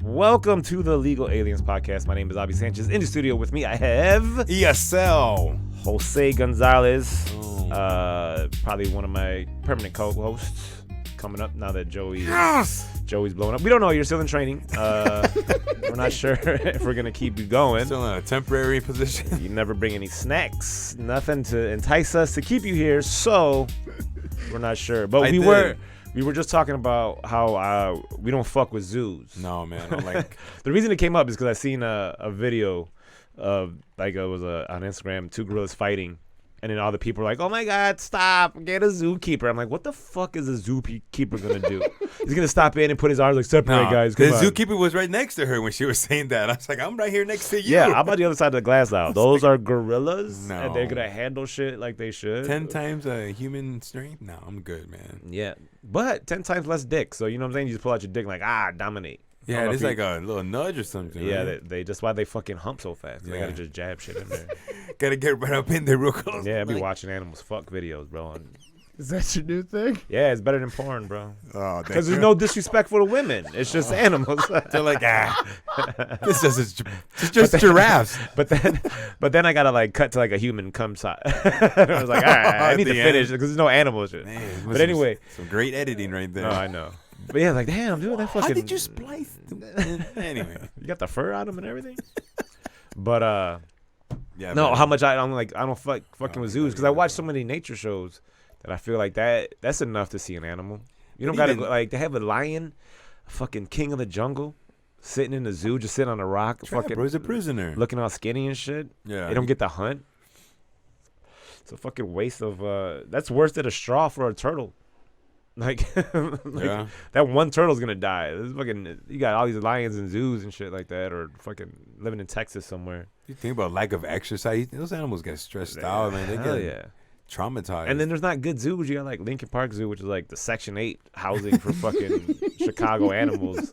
Welcome to the Legal Aliens Podcast. My name is Avi Sanchez. In the studio with me, I have ESL Jose Gonzalez, probably one of my permanent co-hosts. Coming up now that Joey's blowing up. We don't know. You're still in training. We're not sure if we're gonna keep you going. Still in a temporary position. You never bring any snacks, nothing to entice us to keep you here. So we're not sure. But we were just talking about how we don't fuck with zoos. No, man. I'm like the reason it came up is because I seen a video of it was on Instagram, two gorillas fighting. And then all the people are like, oh, my God, stop. Get a zookeeper. I'm like, what the fuck is a zookeeper going to do? He's going to stop in and put his arms like, separate, guys. Come the on. zookeeper was right next to her when she was saying that. I was like, I'm right here next to you. Yeah, I'm on the other side of the glass now. Those are gorillas, and they're going to handle shit like they should. 10 times a human strength? No, I'm good, man. Yeah, but 10 times less dick. So, you know what I'm saying? You just pull out your dick like, dominate. Yeah, it's like a little nudge or something. Yeah, right? they just why they fucking hump so fast. Yeah. They gotta just jab shit in there. Gotta get right up in there real close. Yeah, I be watching animals fuck videos, bro. Is that your new thing? Yeah, it's better than porn, bro. Oh, because there's no disrespectful to women. It's just animals. They're like, this is just giraffes. But then I gotta like cut to like a human cum shot. I was like, all right, I need to finish because there's no animal shit. Man, but anyway, some great editing right there. No, I know. But yeah, like damn, dude, that fucking. How did you splice? Anyway, you got the fur on them and everything. But yeah. No, man. how much I don't fucking with zoos because I watch so many nature shows that I feel like that's enough to see an animal. You don't gotta like they have a lion, a fucking king of the jungle, sitting in the zoo, just sitting on a rock, fucking. Bro's a prisoner, looking all skinny and shit. Yeah, they don't get to hunt. It's a fucking waste of. That's worse than a straw for a turtle. Like that one turtle's gonna die. This fucking you got all these lions and zoos and shit like that, or fucking living in Texas somewhere. You think about lack of exercise. Those animals get stressed out, man. They get traumatized. And then there's not good zoos. You got like Lincoln Park Zoo, which is like the Section 8 housing for fucking Chicago animals.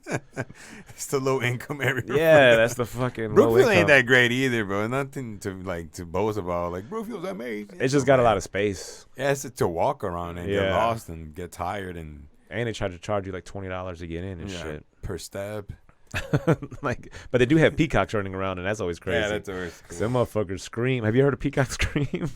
It's the low income area. Yeah, that's the fucking Brookfield ain't that great either, bro. Nothing to boast about. Like Brookfield's amazing. It's just got a lot of space. Yeah, it's to walk around and get lost and get tired and they try to charge you like $20 to get in and shit per step. But they do have peacocks running around, and that's always crazy. Yeah, that's always cool. Some motherfuckers scream. Have you heard a peacock scream?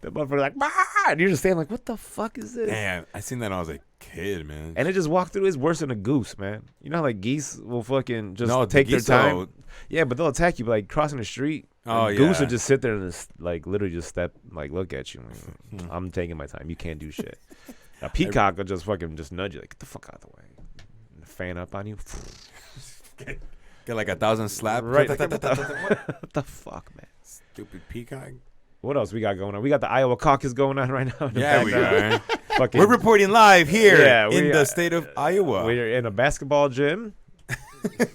The motherfucker like, bah! And you're just standing like, what the fuck is this? Damn, I seen that when I was a kid, man. And it just walked through. It's worse than a goose, man. You know how like geese will fucking just take their time. Yeah, but they'll attack you like crossing the street. Oh yeah. Goose will just sit there and just, like literally just look at you. Like, I'm taking my time. You can't do shit. A peacock will just fucking just nudge you like, get the fuck out of the way. And fan up on you. Get like 1,000 slaps. Right. What the fuck, man? Stupid peacock. What else we got going on? We got the Iowa Caucus going on right now. Yeah, we are. We're reporting live here in the state of Iowa. We're in a basketball gym.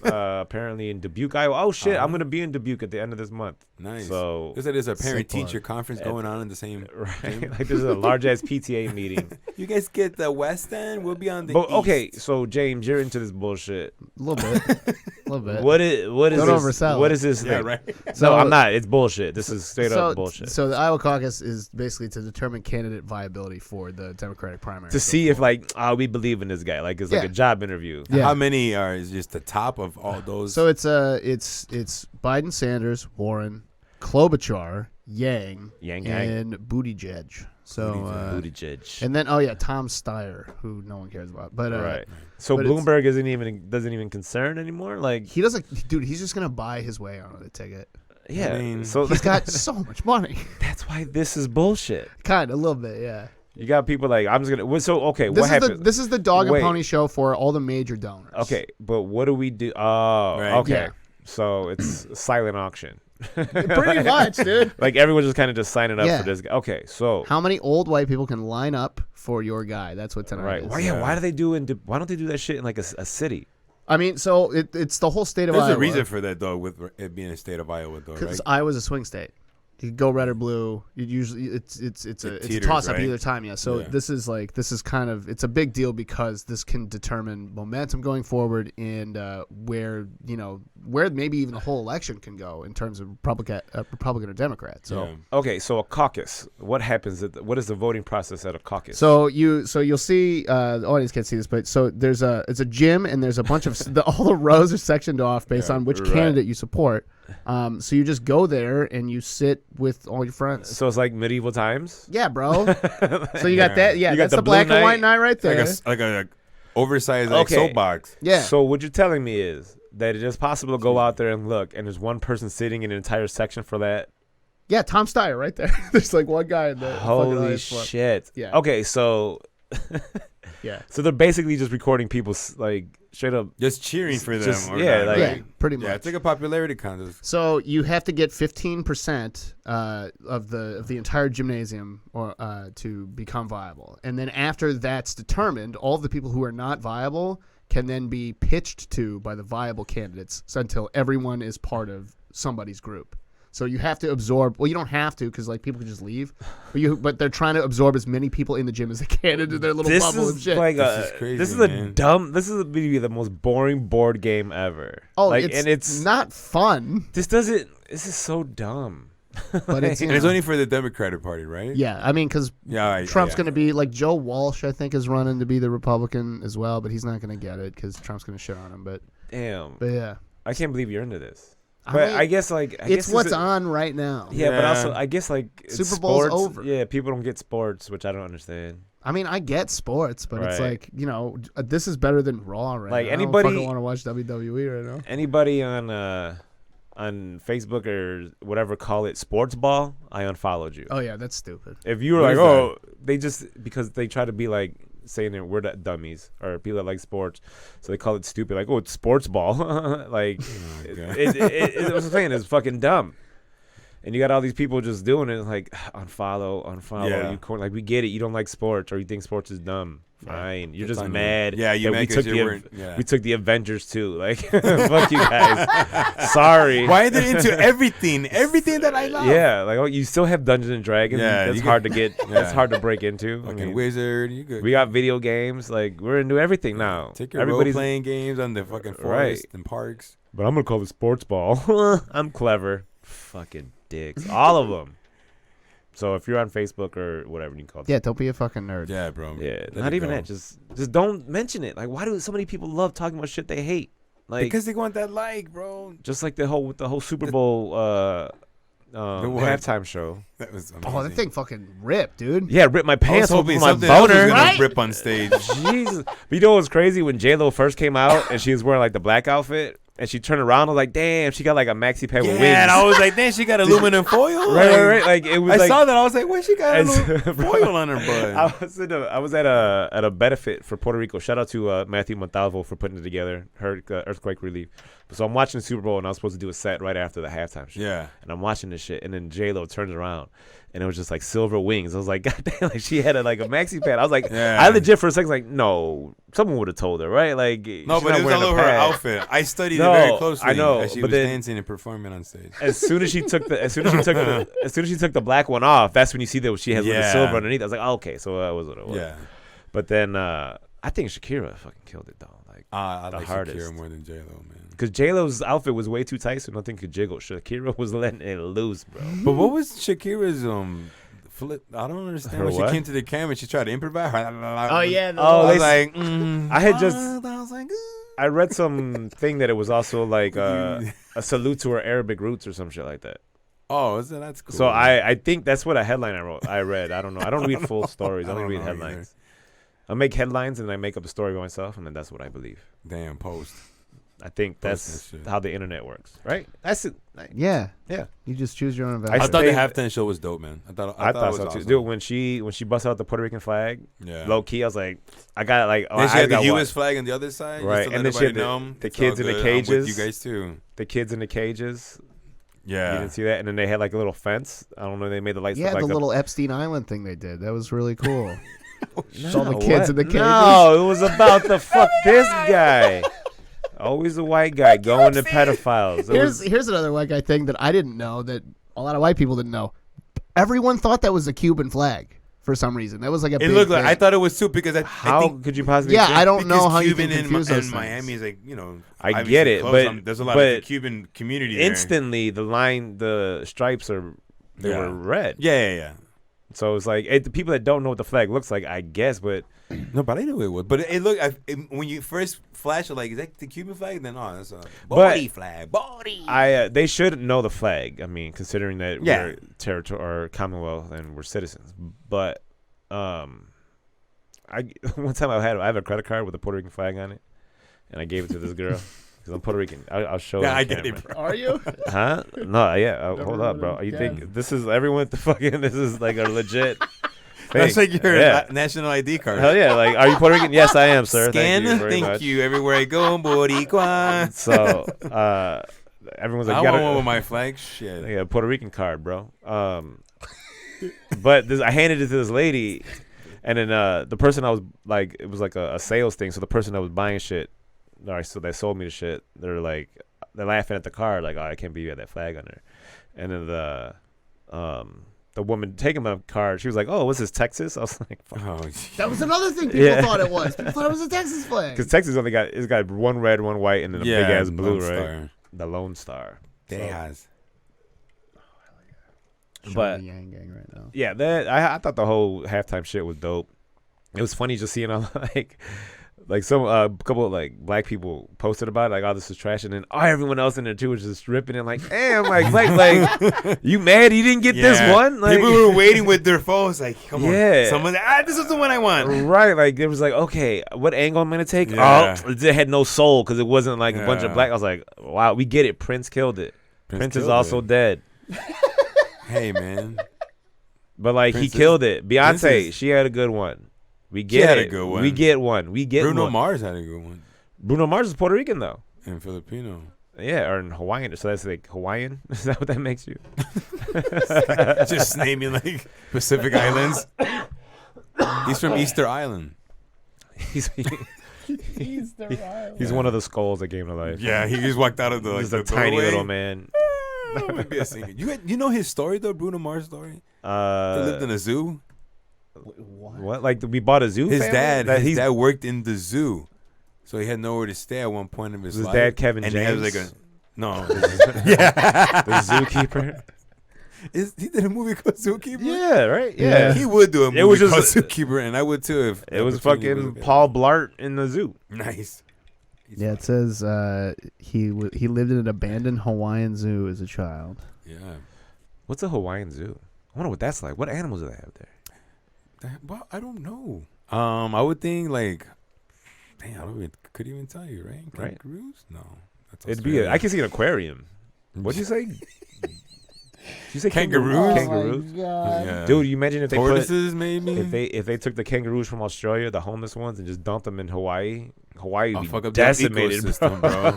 Apparently in Dubuque, Iowa. Oh shit, I'm gonna be in Dubuque at the end of this month. Nice. So there's a parent-teacher conference going on in the same. Right. Like there's a large ass PTA meeting. You guys get the West End. We'll be on the East. Okay, so James, you're into this bullshit. A little bit. What is Don't this? oversell What is this yeah, thing? right. So I'm not. It's bullshit. This is straight up bullshit. So the Iowa Caucus is basically to determine candidate viability for the Democratic primary. To see if we believe in this guy. Like it's like a job interview. Yeah. How many is just the top of all those? So it's Biden, Sanders, Warren, Klobuchar, Yang, and Buttigieg. So Buttigieg. And then Tom Steyer, who no one cares about. But right. So Bloomberg doesn't even concern anymore. Like he doesn't, dude. He's just gonna buy his way on the ticket. Yeah. I mean, so he's got so much money. That's why this is bullshit. Kind of a little bit, yeah. You got people like I'm just gonna. So okay, what happens? This is the dog and pony show for all the major donors. Okay, but what do we do? Oh, right. okay. Yeah. So it's a silent auction. Pretty much, dude. Like everyone's just kind of just signing up for this guy. Okay, so how many old white people can line up for your guy? That's what tonight is. Right. Why do they do why don't they do that shit in like a city? I mean, so it's the whole state of Iowa. There's a reason for that though, with it being a state of Iowa though, right? Because Iowa's a swing state. You could go red or blue. It's a toss up either time. Yeah. So this is kind of it's a big deal because this can determine momentum going forward and where maybe even the whole election can go in terms of Republican or Democrat. So okay, so a caucus. What happens? What is the voting process at a caucus? So you'll see the audience can't see this, but so it's a gym and there's a bunch of all the rows are sectioned off based on which candidate you support. So you just go there and you sit with all your friends. So it's like medieval times? Yeah, bro. So you got that. Yeah, that's the black and white night right there. Like a oversized soapbox. Yeah. So what you're telling me is that it is possible to go out there and look, and there's one person sitting in an entire section for that? Yeah, Tom Steyer right there. There's like one guy in there. Holy shit. Yeah. Okay, so... yeah. So they're basically just recording people like straight up just cheering for them. Pretty much. Yeah, it's like a popularity contest. So you have to get 15% of the entire gymnasium to become viable, and then after that's determined, all of the people who are not viable can then be pitched to by the viable candidates until everyone is part of somebody's group. So you have to absorb. Well, you don't have to because like people can just leave, but they're trying to absorb as many people in the gym as they can into their little bubble of shit. This is crazy. This is maybe the most boring board game ever. Oh, it's not fun. This is so dumb. But it's only for the Democratic Party, right? Yeah, I mean, because Trump's going to be like Joe Walsh. I think is running to be the Republican as well, but he's not going to get it because Trump's going to shit on him. But yeah, I can't believe you're into this. But I guess it's what's on right now. Yeah, but also I guess like Super Bowl's over. Yeah, people don't get sports, which I don't understand. I mean, I get sports, but it's like this is better than Raw right now. Like anybody I don't want to watch WWE right now. Anybody on Facebook or whatever call it sports ball, I unfollowed you. Oh yeah, that's stupid. If you were like, they just because they try to be like saying that we're dummies or people that like sports, so they call it stupid. Like, it's sports ball. Like, it was saying it's fucking dumb. And you got all these people just doing it, like unfollow. Yeah. You like we get it. You don't like sports or you think sports is dumb. Fine, you're just mad. Yeah, you we took the Avengers too. Like, fuck you guys. Sorry. Why are they into everything that I love? Yeah, like you still have Dungeons and Dragons. Yeah, that's hard to get. That's hard to break into. Fucking wizard. You good? We got video games. Like we're into everything now. Take your role-playing games on the fucking forest and parks. But I'm gonna call it sports ball. I'm clever. Fucking dicks, all of them. So if you're on Facebook or whatever you call it. Yeah, don't be a fucking nerd. Yeah, bro. Yeah, not even that. Just don't mention it. Like, why do so many people love talking about shit they hate? Like, because they want that like, bro. Just like the whole Super Bowl halftime show. That was amazing. Oh, that thing fucking ripped, dude. Yeah, ripped my pants off my boner. Was gonna rip on stage. Jesus. But you know what was crazy? When J-Lo first came out and she was wearing like the black outfit. And she turned around. I was like, "Damn, she got like a maxi pad with wings." Yeah, and I was like, "Damn, she got aluminum foil." Right. Like it was. I saw that. I was like, "Why she got aluminum foil on her butt?" I was at a benefit for Puerto Rico. Shout out to Matthew Montalvo for putting it together. Earthquake relief. So I'm watching the Super Bowl, and I was supposed to do a set right after the halftime show. Yeah. And I'm watching this shit, and then J-Lo turns around, and it was just like silver wings. I was like, God damn, like she had a maxi pad. I was like, I legit for a second was like, no, someone would have told her, right? Like, no, but it was all over her outfit. I studied it very closely. I know, as she was dancing and performing on stage. As soon as she took the black one off, that's when you see that she has the silver underneath. I was like, oh, okay, so that was what it was. Yeah. But then I think Shakira fucking killed it though. Like I like Shakira more than J-Lo, man. Because J-Lo's outfit was way too tight, so nothing could jiggle. Shakira was letting it loose, bro. But what was Shakira's flip? I don't understand. When she came to the camera, she tried to improvise. Oh yeah. I was like, I read some thing that it was also like a salute to her Arabic roots or some shit like that. Oh, that's cool. So I think that's what a headline I read. I don't know. I don't read full stories. I only read headlines. I make headlines and I make up a story by myself, and then that's what I believe. Damn, post. I think that's how the internet works, right? That's it. Yeah. You just choose your own adventure. I thought the halftime show was dope, man. I thought so awesome. too. Dude, when she busted out the Puerto Rican flag, low key, I was like, I got it. Like, and she had the U.S. flag on the other side, right? And then she had the kids in the cages. You guys too. The kids in the cages. Yeah, you didn't see that. And then they had like a little fence. I don't know. They made the lights. Yeah, look like the little Epstein Island thing they did. That was really cool. All the kids in the cages. No, it was about the fuck this guy. Always a white guy going to pedophiles. Here's another white guy thing that I didn't know that a lot of white people didn't know. Everyone thought that was a Cuban flag for some reason. That was like a It big looked like thing. I thought it was too because I think could you possibly? Yeah, I don't know because how Cuban you can confuse those in things. Miami is like, you know, I get it, close. but There's a lot of the Cuban community there. Instantly, the stripes were red. Yeah. So it's like the people that don't know what the flag looks like, I guess, but No, but I knew it was. But it looked when you first flash it, like, is that the Cuban flag? Then that's a body flag. Body. They should know the flag. I mean, considering that we're territory or Commonwealth and we're citizens. But one time I have a credit card with a Puerto Rican flag on it, and I gave it to this girl. Because I'm Puerto Rican. I'll show you. Yeah, I get it, bro. Are you? Huh? No, yeah. Hold up, bro. You think this is everyone? This is like a legit thing. That's like your national ID card. Hell yeah. Like, are you Puerto Rican? Yes, I am, sir. Scan. Thank you very Thank much. you. Everywhere I go, Boricua. So, everyone's like, I want one with my flag. Shit. I got a Puerto Rican card, bro. But I handed it to this lady, and then the person I was like, it was like a sales thing. So the person that was buying shit, all right, so they sold me the shit. They're laughing at the card, like, oh, I can't believe you had that flag on there. And then the woman taking my card, she was like, oh, what's this, Texas? I was like, fuck. Oh, That was another thing people thought it was. People thought it was a Texas flag. Because Texas only got one red, one white, and then a big ass blue, Lone right? Star. The Lone Star. Tejas. But the Yang Gang right now. yeah, I thought the whole halftime shit was dope. It was funny just seeing all like some couple of like black people posted about it, like, oh, this is trash, and then everyone else in there too was just ripping it, like, damn, like you mad you didn't get this one? Like, people were waiting with their phones, like, come on, someone, this is the one I want. Right, like it was like, okay, what angle I'm gonna take? Yeah. Oh, it had no soul because it wasn't like a bunch of black. I was like, wow, we get it. Prince killed it. Prince is also dead. Hey, man. But like he killed it. Beyonce, she had a good one. We get it. A good one. We get one. We get Bruno one. Mars had a good one. Bruno Mars is Puerto Rican though. And Filipino. Yeah, or in Hawaiian. So that's like Hawaiian. Is that what that makes you? Just naming like Pacific Islands. He's from Easter Island. He's one of the skulls that came to life. Yeah, he just walked out of the He's the a tiny doorway. little man. Maybe a singer. You know his story though, Bruno Mars' story. He lived in a zoo. What? Like we bought a zoo? His family? his dad worked in the zoo, so he had nowhere to stay at one point in his life. His dad, Kevin and James. he was like no, The zookeeper. He did a movie called Zookeeper. Yeah, right. Yeah, he would do a movie was called just Zookeeper, and I would too if it was fucking Paul Blart in the zoo. Nice. Yeah, it says he lived in an abandoned Hawaiian zoo as a child. Yeah. What's a Hawaiian zoo? I wonder what that's like. What animals do they have there? Well, I don't know. I would think like, damn, could even tell you, right? Kangaroos? No, that's It'd be. I can see an aquarium. What'd you say? Did you say kangaroos? Oh Kangaroos? Yeah. Dude, you imagine if they tortoises, maybe. if they took the kangaroos from Australia, the homeless ones, and just dumped them in Hawaii, Hawaii would fuck be up decimated, the ecosystem, bro.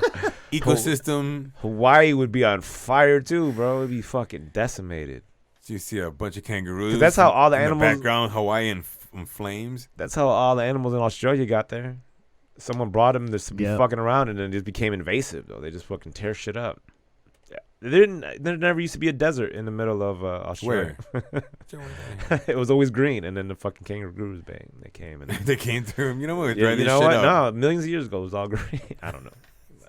Ecosystem. Hawaii would be on fire too, bro. It'd be fucking decimated. So you see a bunch of kangaroos. That's how all the in animals. the background, Hawaii in flames. That's how all the animals in Australia got there. Someone brought them to be fucking around, and then it just became invasive. Though they just fucking tear shit up. There never used to be a desert in the middle of Australia. Where? It was always green, and then the fucking kangaroos, bang, they came. And they came through. You know what? yeah, you know what? No, millions of years ago, it was all green. I don't know.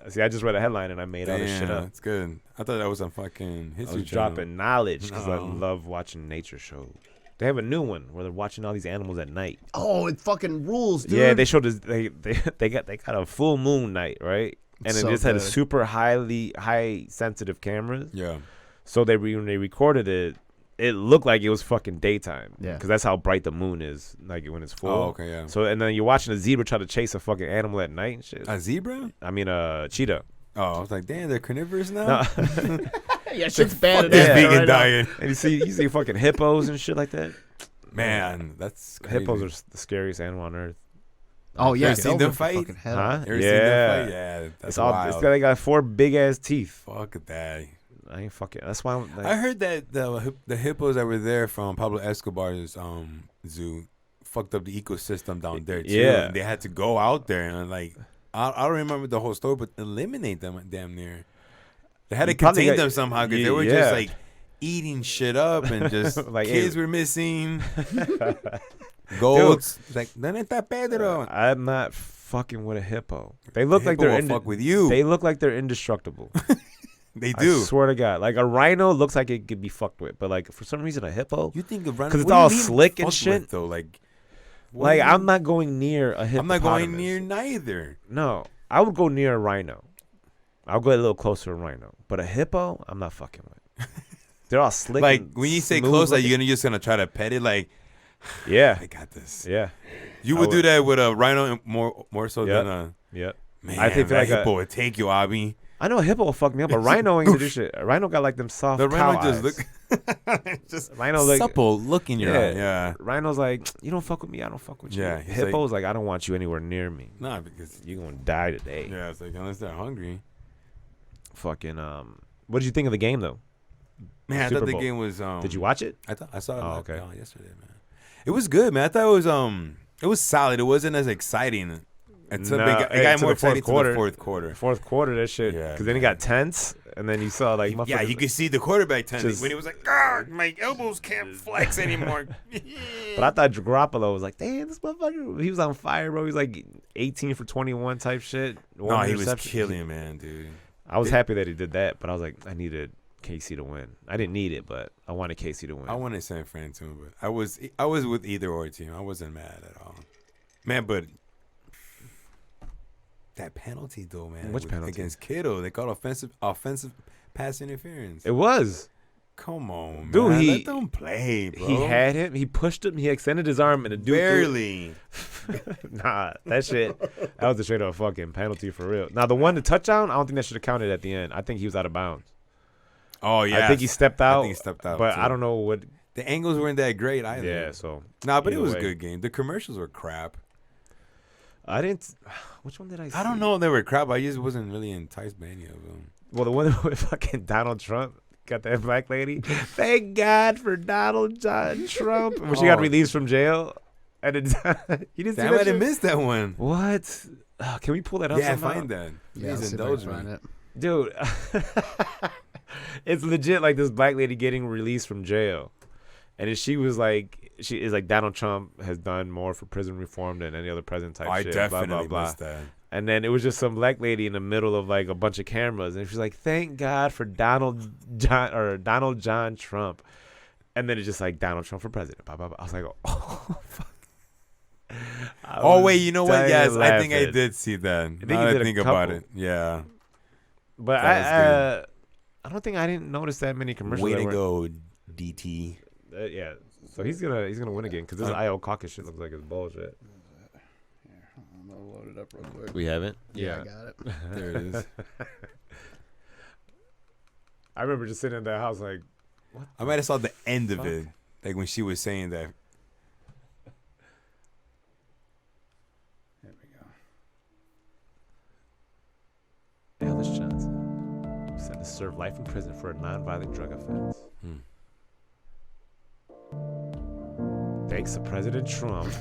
See, I just read a headline, and I made all this shit up. That's good. I thought that was on fucking History I was Channel. dropping knowledge because I love watching nature shows. They have a new one where they're watching all these animals at night. Oh, it fucking rules, dude. Yeah, they showed this. They got a full moon night, right? And it just had a super high sensitive cameras. Yeah. So when they recorded it, it looked like it was fucking daytime. Yeah. Because that's how bright the moon is, like when it's full. Oh, okay, yeah. So and then you're watching a zebra try to chase a fucking animal at night and shit. A zebra? I mean, cheetah. Oh, I was like, damn, they're carnivorous now. No. Yeah, shit's bad. This enough vegan right diet. And you see fucking hippos and shit like that. Man, that's crazy. Hippos are the scariest animal on earth. Oh yeah, Ever seen them fight? Huh? Ever seen them Yeah. fight? Yeah, that's It's all. wild. They got 4 big ass teeth. Fuck that. I ain't fucking. That's why I'm like, I heard that the hippos that were there from Pablo Escobar's zoo fucked up the ecosystem down there too. Yeah. And they had to go out there and like I don't remember the whole story, but eliminate them damn near. They had to You probably contain got- them somehow because they were yeah. just like eating shit up and just Like, kids hey. were missing. Goats. Like, no está Pedro. I'm not fucking with a hippo. They look like Hippo they're will fuck with you. They look like they're indestructible. They do. I swear to God. Like a rhino looks like it could be fucked with, but like for some reason a hippo. You think of rhino? Because it's what do you all mean slick and fuck shit. with, though, like I'm not going near a hippopotamus. I'm not going near neither. No, I would go near a rhino. I'll go a little closer to a rhino, but a hippo, I'm not fucking with. They're all slick. Like and when you say smooth close, like looking. you're just gonna try to pet it. Like, Yeah, I got this. yeah, You I would do would. that with a rhino more so Yep. than a yeah. man. I think that like hippo would take you, Abby. I know a hippo will fuck me up, but rhino ain't do this shit. A rhino got like them soft The cow rhino just eyes. look just Rhino like supple look in your eye. Yeah. Rhino's like, you don't fuck with me, I don't fuck with you. Yeah, he's Hippo's like, I don't want you anywhere near me. Nah, because You gonna die today. yeah, it's like unless they're hungry. Fucking what did you think of the game though? Man, I Super thought the Bowl. game was. Did you watch it? I saw it Oh, okay. yesterday, man. It was good, man. I thought it was solid. It wasn't as exciting. It Nah, got to more the fourth exciting to quarter. the fourth quarter. Fourth quarter, that shit. Yeah, Because then it got tense, and then you saw like, Yeah, motherfuckers- you could see the quarterback tennis Just- when he was like, "God, my elbows can't flex anymore." But I thought Garoppolo was like, damn, this motherfucker, he was on fire, bro. He was like 18 for 21 type shit. No, One he was interception. killing, man, dude. I was happy that he did that, but I was like, I needed KC to win. I didn't need it, but I wanted KC to win. I wanted San Fran too, but I was with either or team. I wasn't mad at all, man. But that penalty though, man. Which penalty? Against Kittle? They called offensive pass interference. It was. Come on, Dude, man. he- Let them play, bro. He had him. He pushed him. He extended his arm, and the dude barely. Nah, that shit. That was a straight up fucking penalty for real. Now the touchdown, I don't think that should have counted at the end. I think he was out of bounds. Oh yeah, I think he stepped out. I think he stepped out, but too. I don't know what. The angles weren't that great either. Yeah, so Nah, but it either was way. a good game. The commercials were crap. I didn't. Which one did I see? I don't know if they were crap. I just wasn't really enticed by any of them. Well, the one with fucking Donald Trump got that black lady. Thank God for Donald John Trump. When she got Oh. released from jail, and it, you didn't see Damn, that I didn't shit? miss that one. What? Can we pull that up? Yeah, somehow? find that. Yeah, Please I'll see if I indulge can find me. it. Dude. It's legit like this black lady getting released from jail, and she was like, she is like, Donald Trump has done more for prison reform than any other president type Oh, I shit. definitely blah blah blah. missed that. And then it was just some black lady in the middle of like a bunch of cameras, and she's like, "Thank God for Donald John Trump." And then it's just like Donald Trump for president. Blah, blah, blah. I was like, "Oh fuck." Oh wait, you know what? dying Yes, I think I laughing. did see that. think Now you that did I a think about couple. it, yeah. But That I don't think I didn't notice that many commercials. Way that to were- go, DT. Yeah. So he's gonna win again because this Iowa Caucus shit looks like it's bullshit. I'm gonna load it up real quick. We haven't. Yeah, I got it. There it is. I remember just sitting in that house like, I might have saw the end of Fuck. it, like when she was saying that. There we go. Alice Johnson was sentenced to serve life in prison for a nonviolent drug offense. Thanks to President Trump,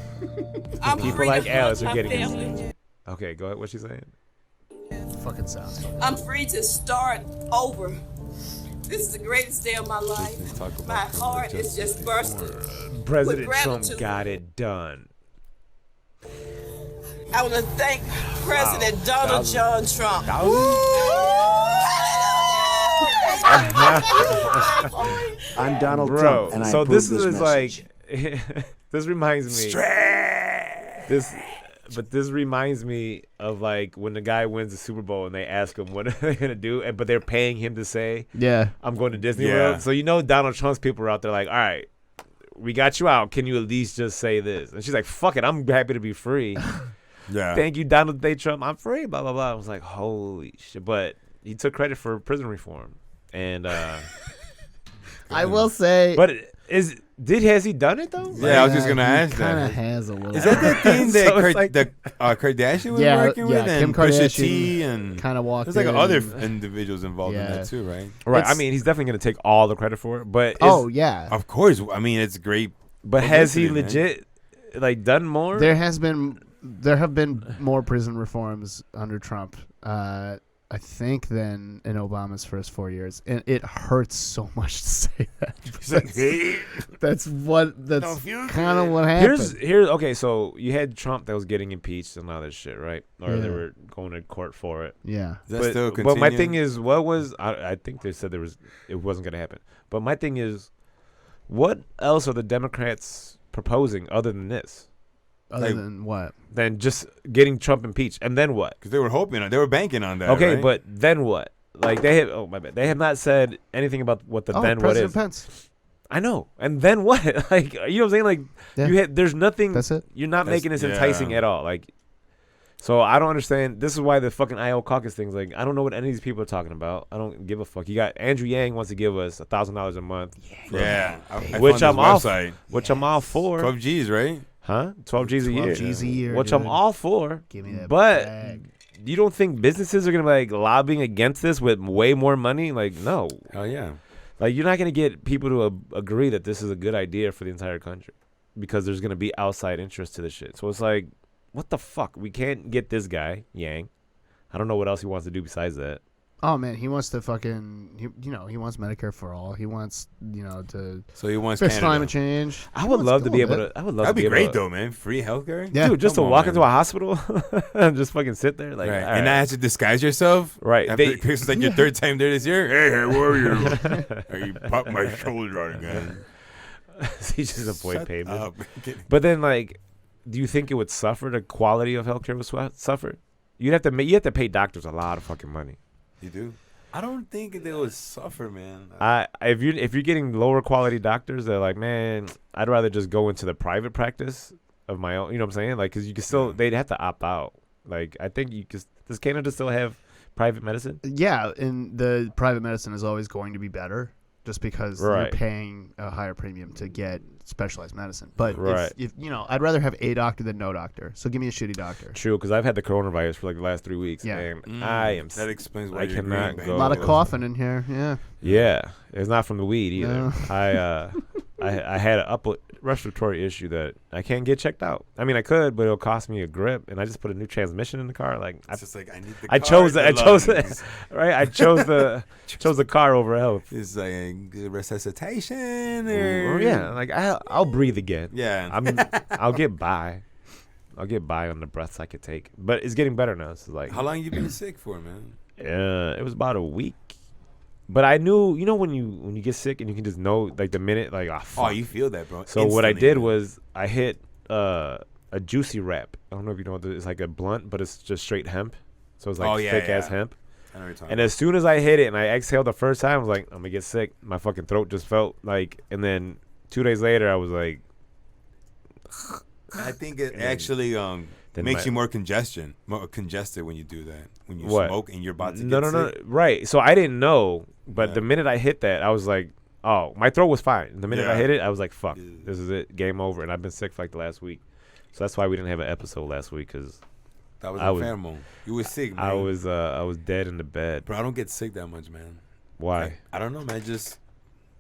people like Alice are getting it. Okay, go ahead. What's she saying? Fucking sounds funny. I'm free to start over. This is the greatest day of my life. Talk about My heart is just bursting. President With Trump gratitude. got it done. I want to thank President Donald John Trump. I'm Donald Bro, Trump, and I so approve this this is message. like, this reminds me. This reminds me of like when the guy wins the Super Bowl and they ask him what are they gonna do, but they're paying him to say, Yeah. "I'm going to Disney Yeah. World." So you know Donald Trump's people are out there like, "All right, we got you out. Can you at least just say this?" And she's like, "Fuck it, I'm happy to be free. Yeah. Thank you, Donald J. Trump. I'm free." Blah blah blah. I was like, "Holy shit!" But he took credit for prison reform, and I will say. but has he done it though? Yeah, I was just gonna ask Kind of that. has a little. Is that the thing that So it's like- the Kardashian was Yeah, working with, yeah, and Kim Pusha Kardashian T, and kind of walked there's like in other and- individuals involved in Yeah. that too, right? Right. I It's- mean, he's definitely gonna take all the credit for it. But Oh yeah. Of course. I mean, it's great. but has he publicity, man. legit like done more? There have been more prison reforms under Trump. I think, than in Obama's first 4 years, and it hurts so much to say that. He's like, hey, That's Don't feel kind of good. what happened. Here's okay. So you had Trump that was getting impeached and all this shit, right? Or they Yeah. were going to court for it. Yeah. Is that still But my continuing? thing is, what was I think they said it wasn't gonna happen. But my thing is, what else are the Democrats proposing other than this? Other than what? Than just getting Trump impeached, and then what? Because they were hoping, they were banking on that. Okay, right? but then what? Like they have. Oh my bad. They have not said anything about what the then what President is. Pence. I know. And then what? Like, you know what I'm saying? Like, Yeah. there's nothing. That's it. You're not making this yeah. enticing at all. Like, so I don't understand. This is why the fucking Iowa Caucus thing's like, I don't know what any of these people are talking about. I don't give a fuck. You got Andrew Yang wants to give us $1,000 a month. Yeah. I Which found I'm all, this website. which I'm all for. 12 G's, right? Huh? 12 G's a year. 12 G's a year. Which dude. I'm all for. Give me that But bag. you don't think businesses are gonna be like lobbying against this with way more money? Like, no. Hell yeah. Like, you're not gonna get people to agree that this is a good idea for the entire country because there's gonna be outside interest to this shit. So it's like, what the fuck? We can't get this guy Yang. I don't know what else he wants to do besides that. Oh man, he wants to fucking. He wants Medicare for all. He wants to So he wants fix Canada. climate change. I would love to be able to. I would love That'd to be able great to, though, man. Free healthcare. Yeah. dude. Just to Come on, walk man. into a hospital and just fucking sit there, like, Right. all And right. not have to disguise yourself. Right. After They- it's like your third time there this year. Hey, how are you? Hey, you popped my shoulder again. he just avoid Shut payment. up. But then, like, do you think it would suffer? The quality of healthcare would suffer? You have to pay doctors a lot of fucking money. You do? I don't think they would suffer, man. If you're getting lower quality doctors, they're like, man, I'd rather just go into the private practice of my own. You know what I'm saying? Like, because you can still, they'd have to opt out. Like, I think does Canada still have private medicine? Yeah, and the private medicine is always going to be better, just because you're Right. paying a higher premium to get specialized medicine. But Right. if I'd rather have a doctor than no doctor. So give me a shitty doctor. True, because I've had the coronavirus for like the last 3 weeks, Yeah. and I am. That explains why I you're cannot green, go. A lot of Oh. coughing in here. Yeah. Yeah, it's not from the weed either. No. I had an upper respiratory issue that I can't get checked out. I mean, I could, but it'll cost me a grip, and I just put a new transmission in the car. Like, It's just like I need the. I chose right. I chose the car over health. It's like resuscitation or Yeah, like I'll breathe again. Yeah. I'll get by. I'll get by on the breaths I could take, but it's getting better now. So like, How long you been sick for, man? it was about a week. But I knew, when you get sick and you can just know, like, the minute, like, oh, fuck. Oh, you feel that, bro. So what I Instantly, did man. was I hit a juicy wrap. I don't know if you know what it's like, a blunt, but it's just straight hemp. So it's like thick ass hemp. I know what you're talking And as soon as I hit it and I exhaled the first time, I was like, I'm gonna get sick. My fucking throat just felt like, and then 2 days later, I was like, I think it And then- actually then makes my- you more congested when you do that. When you What? smoke and you're about to no, get no, sick. right. So I didn't know, but Yeah. the minute I hit that, I was like, oh, my throat was fine. The minute I Yeah. hit it, I was like, fuck, Yeah. this is it, game over. And I've been sick for like the last week. So that's why we didn't have an episode last week, because That was I a was- pheromone. You were sick, man. I was dead in the bed. Bro, I don't get sick that much, man. Why? I don't know, man. Just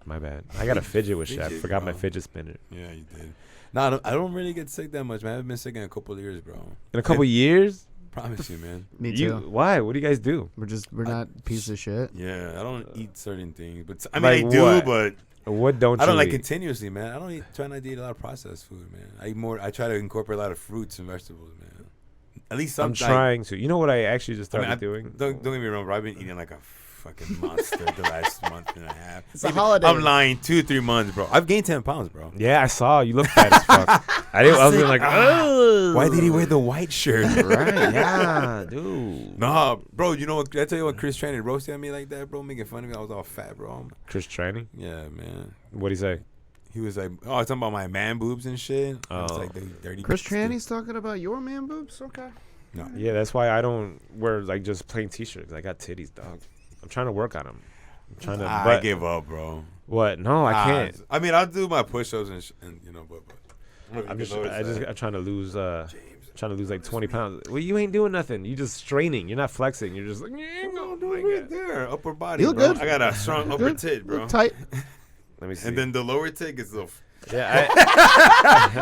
My bad. I got a fidget with shit. I Fidget, forgot my bro. fidget spinner. yeah, you did. No, I don't really get sick that much, man. I've been sick in a couple of years, bro. In a couple years? Promise you, man. Me You, too. why? What do you guys do? We're not pieces of shit. Yeah, I don't eat certain things, but I mean Like I do, what? but What don't I don't you like eat? continuously, man. I don't try not to eat a lot of processed food, man. I try to incorporate a lot of fruits and vegetables, man. At least I'm something. trying to. You know what I actually just started doing? Don't get me wrong, bro. I've been eating like a fucking monster the last month and a half. It's a holiday. I'm lying. 2-3 months, bro. I've gained 10 pounds, bro. Yeah, I saw. You look fat as fuck. I was like, oh. Why did he wear the white shirt? Right, yeah, dude. Nah, bro. You know what? Did I tell you what Chris Traney roasted at me like that, bro? Making fun of me. I was all fat, bro. Chris Traney? Yeah, man. What'd he say? He was like, oh, talking about my man boobs and shit. I was Oh. like, dirty. Chris bastard. Traney's talking about your man boobs. Okay. No. Yeah, that's why I don't wear like just plain t-shirts. I got titties, dog. I'm trying to work on them. I'm trying to. I But give up, bro. what? No, I can't. I mean, I'll do my push-ups and you know, but I'm trying to lose. Trying to lose like 20 pounds. Well, you ain't doing nothing. You just straining. You're not flexing. You're just like, right there, upper body. You look bro. good. I got a strong upper Good. tit, bro. Look tight. let me see. And then the lower tit gets a little. Yeah,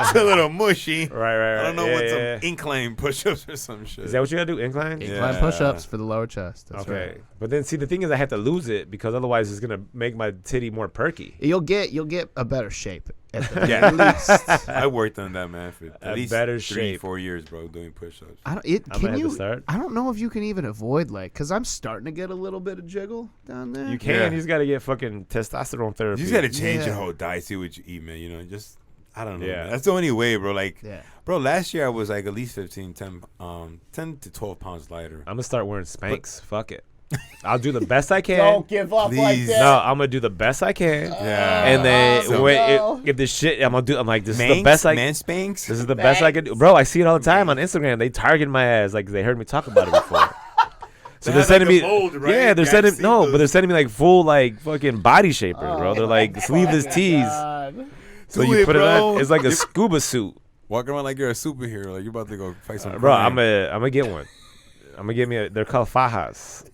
It's a little mushy. right. I don't know yeah, what yeah. some incline push-ups or some shit. Is that what you gotta do? Incline? Incline Yeah. push-ups for the lower chest. That's Okay, right. but then see, the thing is, I have to lose it because otherwise it's gonna make my titty more perky. You'll get a better shape at the Yeah. very least. I worked on that, man, for A at least better 3-4 shape. years, bro, doing push-ups. I don't. I'm gonna Can have to you? start. I don't know if you can even avoid because I'm starting to get a little bit of jiggle down there. You can. Yeah. You just gotta get fucking testosterone therapy. You just gotta change your Yeah. whole diet, see what you eat, man. You know, just I don't know. Yeah. Man. That's the only way, bro. Like, Yeah. bro, last year I was like at least 10 to 12 pounds lighter. I'm gonna start wearing Spanx. Fuck it. I'll do the best I can. give up Please. No, I'm gonna do the best I can. Yeah. And then So- if the shit I'm like, this is the best I. man spanks. This is the best I can do, bro. I see it all the time on Instagram. They target my ass like they heard me talk about it before. So They they're have, sending like, me, a mold, right? yeah, they're Yeah, I've sending seen no, those. but they're sending me like full like fucking body shapers, bro. They're like sleeveless tees, so Do you it, put it bro. on. It's like a scuba suit, Walking around like you're a superhero, like you're about to go fight some bro. crime. I'm gonna get one. I'm gonna get me. They're called fajas.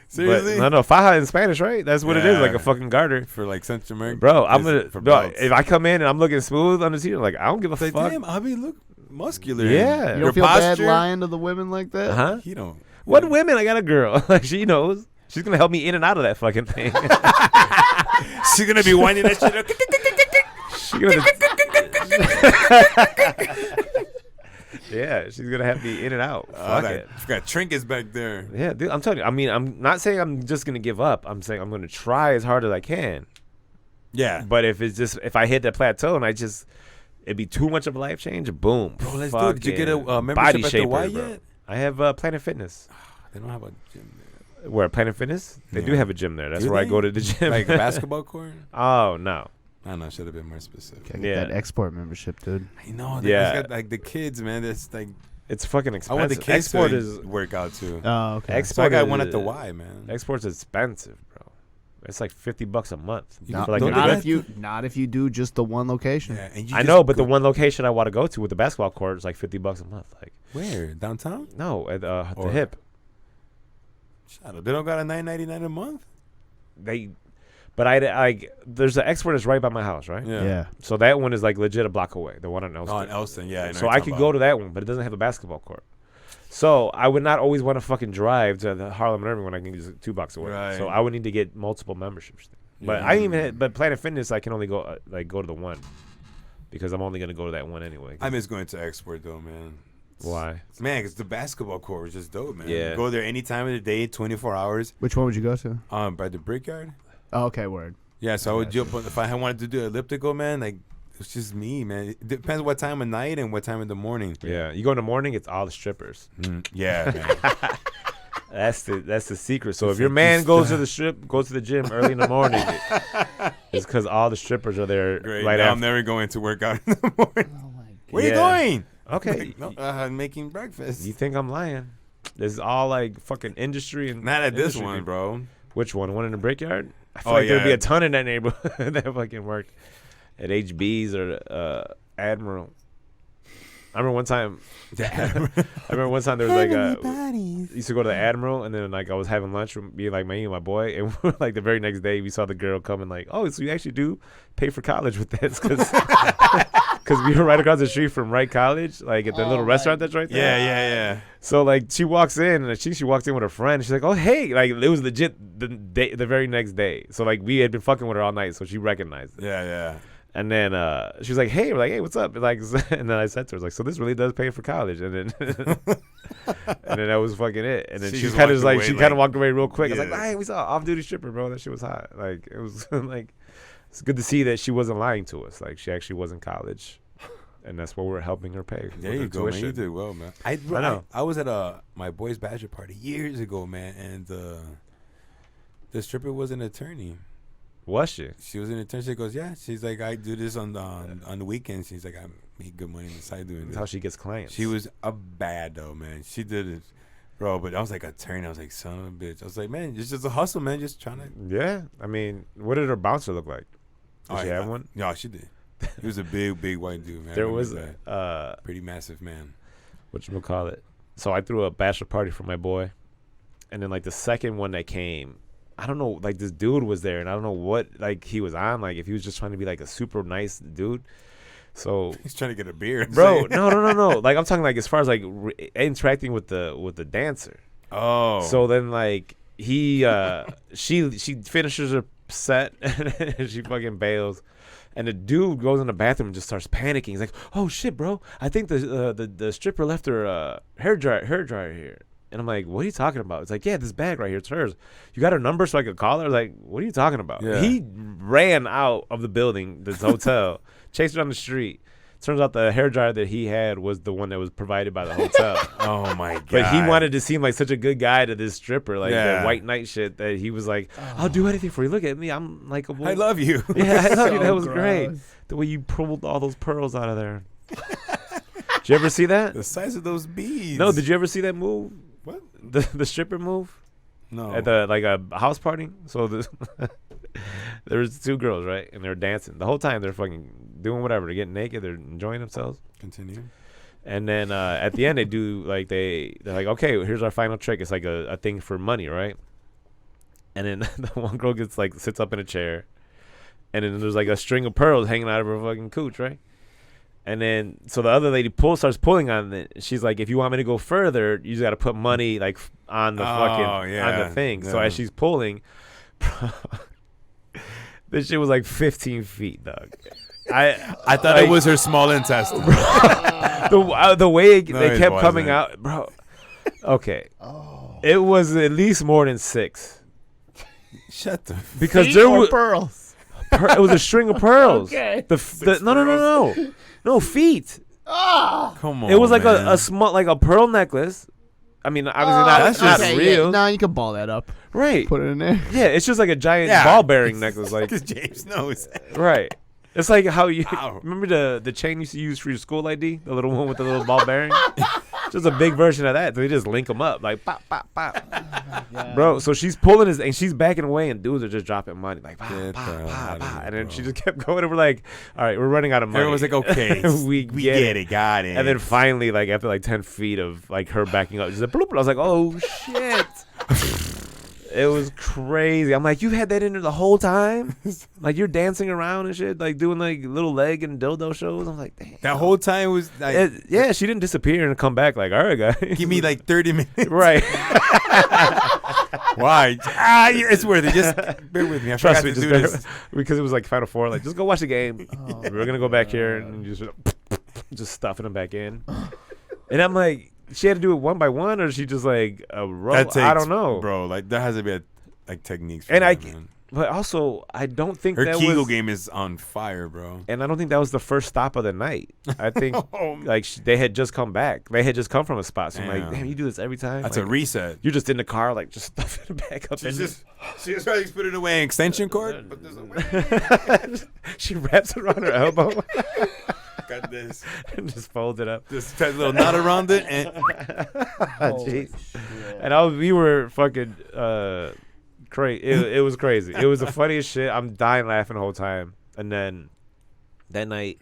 Seriously? But, no, faja in Spanish, right? That's what it is, like Yeah. a fucking garter. For like Central America, Bro, I'm Yes, gonna. for Bro, belts. if I come in and I'm looking smooth on the seat, like I don't give a Like, fuck. damn, Abby look muscular. Yeah. You Your don't feel bad posture? lying to the women like that? Huh? He don't. What women? I got a girl. Like she knows. She's gonna help me in and out of that fucking thing. She's gonna be winding that shit up. Yeah, she's gonna have me in and out. Fuck it. Got trinkets back there. Yeah, dude. I'm telling you. I mean, I'm not saying I'm just gonna give up. I'm saying I'm gonna try as hard as I can. Yeah, But if I hit that plateau and it'd be too much of a life change. Boom. bro, let's do it. Did you get a fucking membership body at the shaper, Y bro. yet? I have Planet Fitness. They don't have a gym there. Where Planet Fitness? They do Yeah. have a gym there. That's Do where I they? go to the gym. Like a basketball court? Oh no. I don't know. Should have been more specific. Gotta Yeah. get that export membership, dude. I know. Yeah. Yeah, got like the kids, man. That's like It's fucking I expensive. want the kids Export to is work out too. Oh, okay. So I export. got is- one at the Y, man. Export's expensive, bro. It's like $50 a month. Not, for like don't a do good- that. not if you do just the one location. Yeah, and you I just know, but go- the one location I want to go to with the basketball court is like $50 a month. Like where downtown? no, at the Or- hip. Shut up. They don't got a $9.99 a month. But I like there's an export that's right by my house, right? Yeah. So that one is like legit a block away. The one on Elston. Oh, in Elston, yeah. know So what I you're could talking go to that one, but it doesn't have a basketball court. So I would not always want to fucking drive to the Harlem and Irving when I can just 2 blocks away. Right. So I would need to get multiple memberships. But Yeah. I even had, but Planet Fitness I can only go go to the one because I'm only gonna go to that one anyway. I miss going to Export though, man. Why? Man, because the basketball court was just dope, man. Yeah. Go there any time of the day, 24 hours. Which one would you go to? By the Brickyard. Oh, okay, word. Yeah, so I would jump on, if I wanted to do elliptical, man. Like it's just me, man. It depends what time of night and what time of the morning. Yeah, you go in the morning, it's all the strippers. Yeah, man. That's the secret. So if It's your like man this goes stuff. to the gym early in the morning, it's because all the strippers are there Great. right Now after. I'm never going to work out in the morning. Where Yeah. you going? Okay, No, making breakfast. you think I'm lying? This is all like fucking industry and Not at this industry one, people. bro. Which one? One in the Brickyard? I feel Oh, like there'd be yeah. a ton in that neighborhood that fucking worked at HB's or Admiral. I remember one time. there was like used to go to the Admiral, and then like I was having lunch with me, like me and my boy, and like the very next day we saw the girl coming, like, oh, so you actually do pay for college with this, because we were right across the street from Wright College, like at the little restaurant that's right there. Yeah. So like she walks in, and she walks in with her friend. She's like, "Oh hey!" Like it was legit the very next day. So like we had been fucking with her all night, so she recognized it. Yeah. And then she was like, "Hey," we're like, "Hey, what's up?" Like, and then I said to her, "Like, so this really does pay for college?" And then and then that was fucking it. And then She she just kind of walked like away, she like- kind of walked away real quick. I was Yeah. like, "Hey, we saw off-duty stripper, bro. That shit was hot." Like it was like it's good to see that she wasn't lying to us. Like she actually was in college. And that's what we're helping her pay. There with you her go, man. tuition. You did well, man. I know. I was at my boy's bachelor party years ago, man, and the stripper was an attorney. Was she? She was an attorney. She goes, yeah. She's like, I do this on the weekends. She's like, I make good money on the side doing That's this. how she gets clients. She was a bad though, man. She did it, bro. But I was like attorney. I was like, son of a bitch. I was like, man, it's just a hustle, man. Just trying to. Yeah. I mean, what did her bouncer look like? Did she have one? No, she did. He was a big white dude, man. I There remember was that. Pretty massive man. whatchamacallit. So I threw a bachelor party for my boy. And then like the second one that came, I don't know, like this dude was there, and I don't know what like he was on, like if he was just trying to be like a super nice dude. So He's trying to get a beer, bro, no. Like I'm talking like as far as like interacting with the dancer. Oh, So then like he she finishes her set and she fucking bails. And the dude goes in the bathroom and just starts panicking. He's like, "Oh shit, bro! I think the stripper left her hair dryer here." And I'm like, "What are you talking about?" It's like, "Yeah, this bag right here, it's hers. You got her number so I could call her?" Like, what are you talking about? Yeah. He ran out of the building, this hotel, chased her down the street. Turns out the hair dryer that he had was the one that was provided by the hotel. oh my god! But he wanted to seem like such a good guy to this stripper, like the white knight shit, that he was like, "I'll do anything for you. Look at me, I'm likable. I love you." Yeah, I love you. So That was great. gross. The way you pulled all those pearls out of there. Did you ever see that? The size of those beads. No, did you ever see that move? What? The stripper move No. at the like a house party? So there was two girls, right, and they're dancing the whole time. They're fucking doing whatever. They're getting naked. They're enjoying themselves. Continue. And then at the end, they do like they're like, okay, here's our final trick. It's like a thing for money, right? And then the one girl gets like sits up in a chair, and then there's like a string of pearls hanging out of her fucking cooch, right? And then so the other lady starts pulling on it. She's like, if you want me to go further, you just got to put money like on the fucking on the thing. So as she's pulling, this shit was like 15 feet, dog. I thought it was her small intestine. the way they it kept wasn't. coming out, bro. Okay, it was at least more than 6 Shut the. because Feet there or was pearls. it was a string of pearls. Okay. No feet. Come on. It was like man. a small like a pearl necklace. I mean, obviously that's not just- real, Yeah. No, you can ball that up. right? Put it in there. Yeah, it's just like a giant Yeah. ball bearing necklace, like Because James knows. right. It's like how you Ow. remember the chain you used to use for your school ID, the little one with the little ball bearing. Just a big version of that. So they just link them up like pop, pop, pop. Bro, so she's pulling this and she's backing away and dudes are just dropping money like pop, Get pop, the hell pop, outta pop. here, And then bro. she just kept going and we're like, all right, we're running out of money. Everyone's like, okay, we get it. got it. And then finally, like after like 10 feet of like her backing up, she's like, bloop. I was like, oh shit. It was crazy. I'm like, you had that in there the whole time? Like you're dancing around and shit, like doing like little leg and dildo shows. I'm like, damn. that whole time was like, Yeah, she didn't disappear and come back like, all right, guys. give me like 30 minutes. right. Why? It's worth it. Just bear with me. I Trust forgot me, to just do this. because it was like Final Four. Like, just go watch the game. We're gonna go back here and just stuffing them back in. And I'm like, she had to do it one by one, or she just like a roll. That takes, I don't know, bro. Like there has to be like techniques. For And that, man. but also, I don't think Her that Kegel was. game is on fire, bro. And I don't think that was the first stop of the night. I think like they had just come back. They had just come from a spot. So I'm like, Damn. damn, you do this every time. That's like, a reset. You're just in the car, like just stuffing it back up. She just trying to put it away. Extension cord. Put this away. She wraps it around her elbow Got this. and just folds it up. Just tight little knot around it, and Jeez. And we were fucking crazy. It was crazy. It was the funniest shit. I'm dying laughing the whole time. And then that night,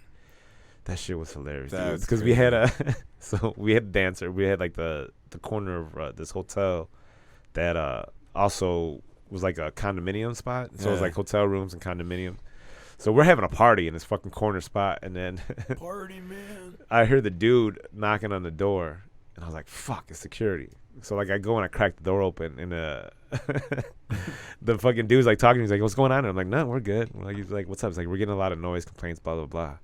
that shit was hilarious. That's Because we had we had a dancer. We had like the corner of this hotel that also was like a condominium spot. So it was Yeah. like hotel rooms and condominium. So we're having a party in this fucking corner spot, and then party man. I heard the dude knocking on the door, and I was like, "Fuck, it's security." So like I go and I crack the door open, and the fucking dude's like talking to me. He's like, "What's going on?" And I'm like, "No, we're good." He's like, "What's up?" He's like, "We're getting a lot of noise complaints, blah blah blah."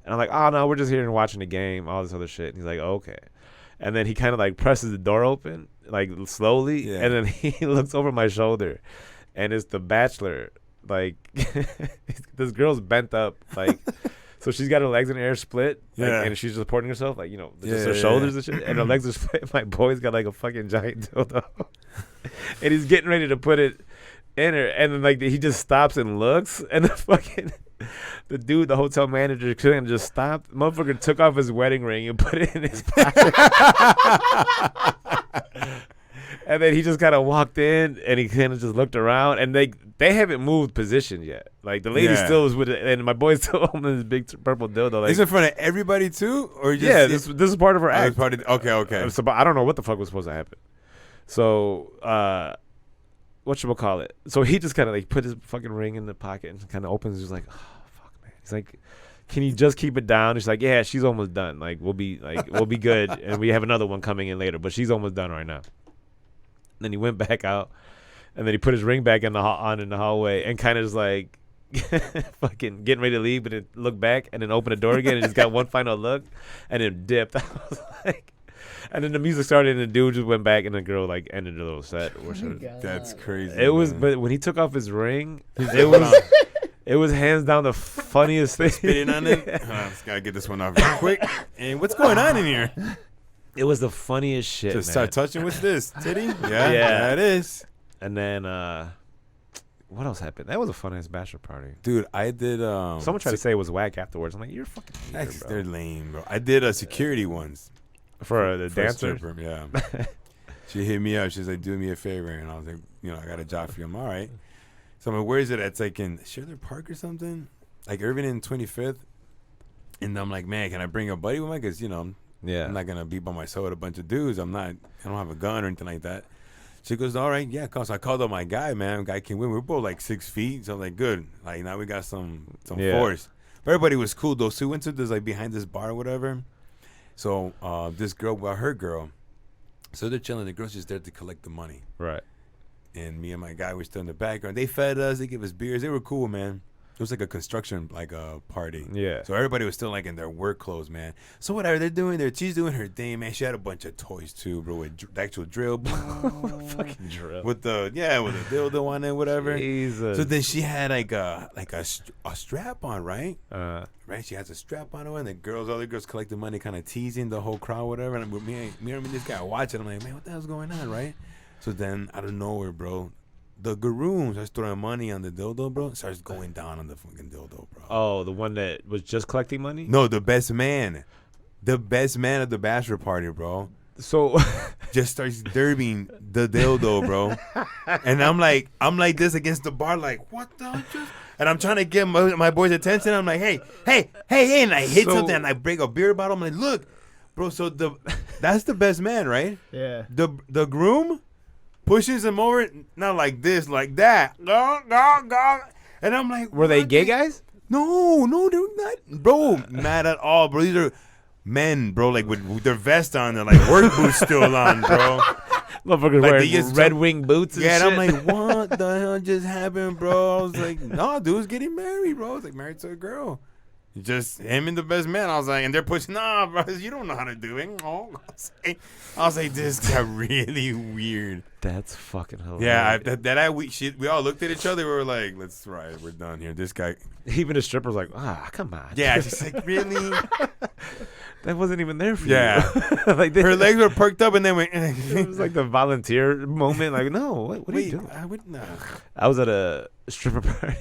And I'm like, "Oh no, we're just here and watching the game, all this other shit." And he's like, oh, "Okay." And then he kind of like presses the door open, like slowly, Yeah. and then he looks over my shoulder, and it's the bachelor. Like this girl's bent up, like so she's got her legs in the air split, like, Yeah. and she's just supporting herself, like just Yeah, her yeah, shoulders yeah. and shit, and her legs are split. My boy's got like a fucking giant dildo, and he's getting ready to put it in her, and then like he just stops and looks, and the dude, the hotel manager, couldn't just stop. The motherfucker took off his wedding ring and put it in his pocket. And then he just kind of walked in, and he kind of just looked around, and they haven't moved position yet. Like the lady Yeah. still was with it, and my boy's still holding this big purple dildo. Like, Is it in front of everybody too, or just yeah, this is part of her Oh, act. it's part of, okay. So, but I don't know what the fuck was supposed to happen. So whatchamacallit? So he just kind of like put his fucking ring in the pocket and kind of opens. He's like, oh fuck, man. He's like, can you just keep it down? He's like, yeah, she's almost done. Like we'll be good, and we have another one coming in later, but she's almost done right now. And then he went back out, and then he put his ring back in the hallway, and kind of just like fucking getting ready to leave, but then look back and then open the door again and just got one final look, and then dipped. I was like. And then the music started, and the dude just went back, and the girl like ended the little set. That's crazy. It was, but when he took off his ring, it was hands down the funniest thing. Spitting on it. Just gotta get this one off real quick. And what's going on in here? It was the funniest shit. Just man. start touching. What's this? Titty? Yeah, it is. And then what else happened? That was a fun ass bachelor party. Dude, I did. Someone tried to say it was whack afterwards. I'm like, you're fucking weird, bro. They're lame, bro. I did a security once. For the dancer? Stripper, yeah. She hit me up. She's like, do me a favor. And I was like, I got a job for you. I'm all right. So I'm like, where is it? It's like in Schiller Park or something. Like Irving and 25th. And I'm like, man, can I bring a buddy with me? Because, I'm not going to be by myself with a bunch of dudes. I don't have a gun or anything like that. She goes, all right, yeah. So I called up my guy, man. Guy came in. We were both like 6 feet. So I'm like, good. Like now we got some force. But everybody was cool though. So we went to this like behind this bar or whatever. So this girl, her girl, so they're chilling. The girl's just there to collect the money. Right. And me and my guy were still in the background. They fed us. They gave us beers. They were cool, man. It was like a construction party. Yeah. So everybody was still like in their work clothes, man. So whatever they're doing, she's doing her thing, man. She had a bunch of toys too, bro, with the actual drill. Fucking drill. With the dildo on it, whatever. Jesus. So then she had like a strap on, right? Right. She has a strap on her, and the other girls collecting money, kind of teasing the whole crowd, whatever. And me and this guy watching. I'm like, man, what the hell's going on, right? So then out of nowhere, bro. The Garoon starts throwing money on the dildo, bro. Starts going down on the fucking dildo, bro. Oh, the one that was just collecting money? No, the best man. The best man at the bachelor party, bro. So just starts dirbing the dildo, bro. And I'm like this against the bar, like, what the just? And I'm trying to get my boy's attention. I'm like, hey. And I hit something and I break a beer bottle. I'm like, look, bro, so that's the best man, right? Yeah. The groom pushes him over, not like this, like that. And I'm like, were they gay guys? No, they're not, bro. Not at all, bro. These are men, bro, like with their vest on and like work boots still on, bro. Motherfuckers like wearing Red Wing boots and shit. And I'm like, what the hell just happened, bro? I was like, no, dude's getting married, bro. I was like, married to a girl. Just him and the best man. I was like, and they're pushing, nah, bro, you don't know how to do it. Oh, I was like, this got really weird. That's fucking hilarious. Yeah, we all looked at each other. We were like, let's ride. We're done here. This guy. Even the stripper's like, come on. Yeah, she's like, really? That wasn't even there for you. Like her legs were perked up, and then went. It was like the volunteer moment. Like, no, what are you doing? I was at a stripper party.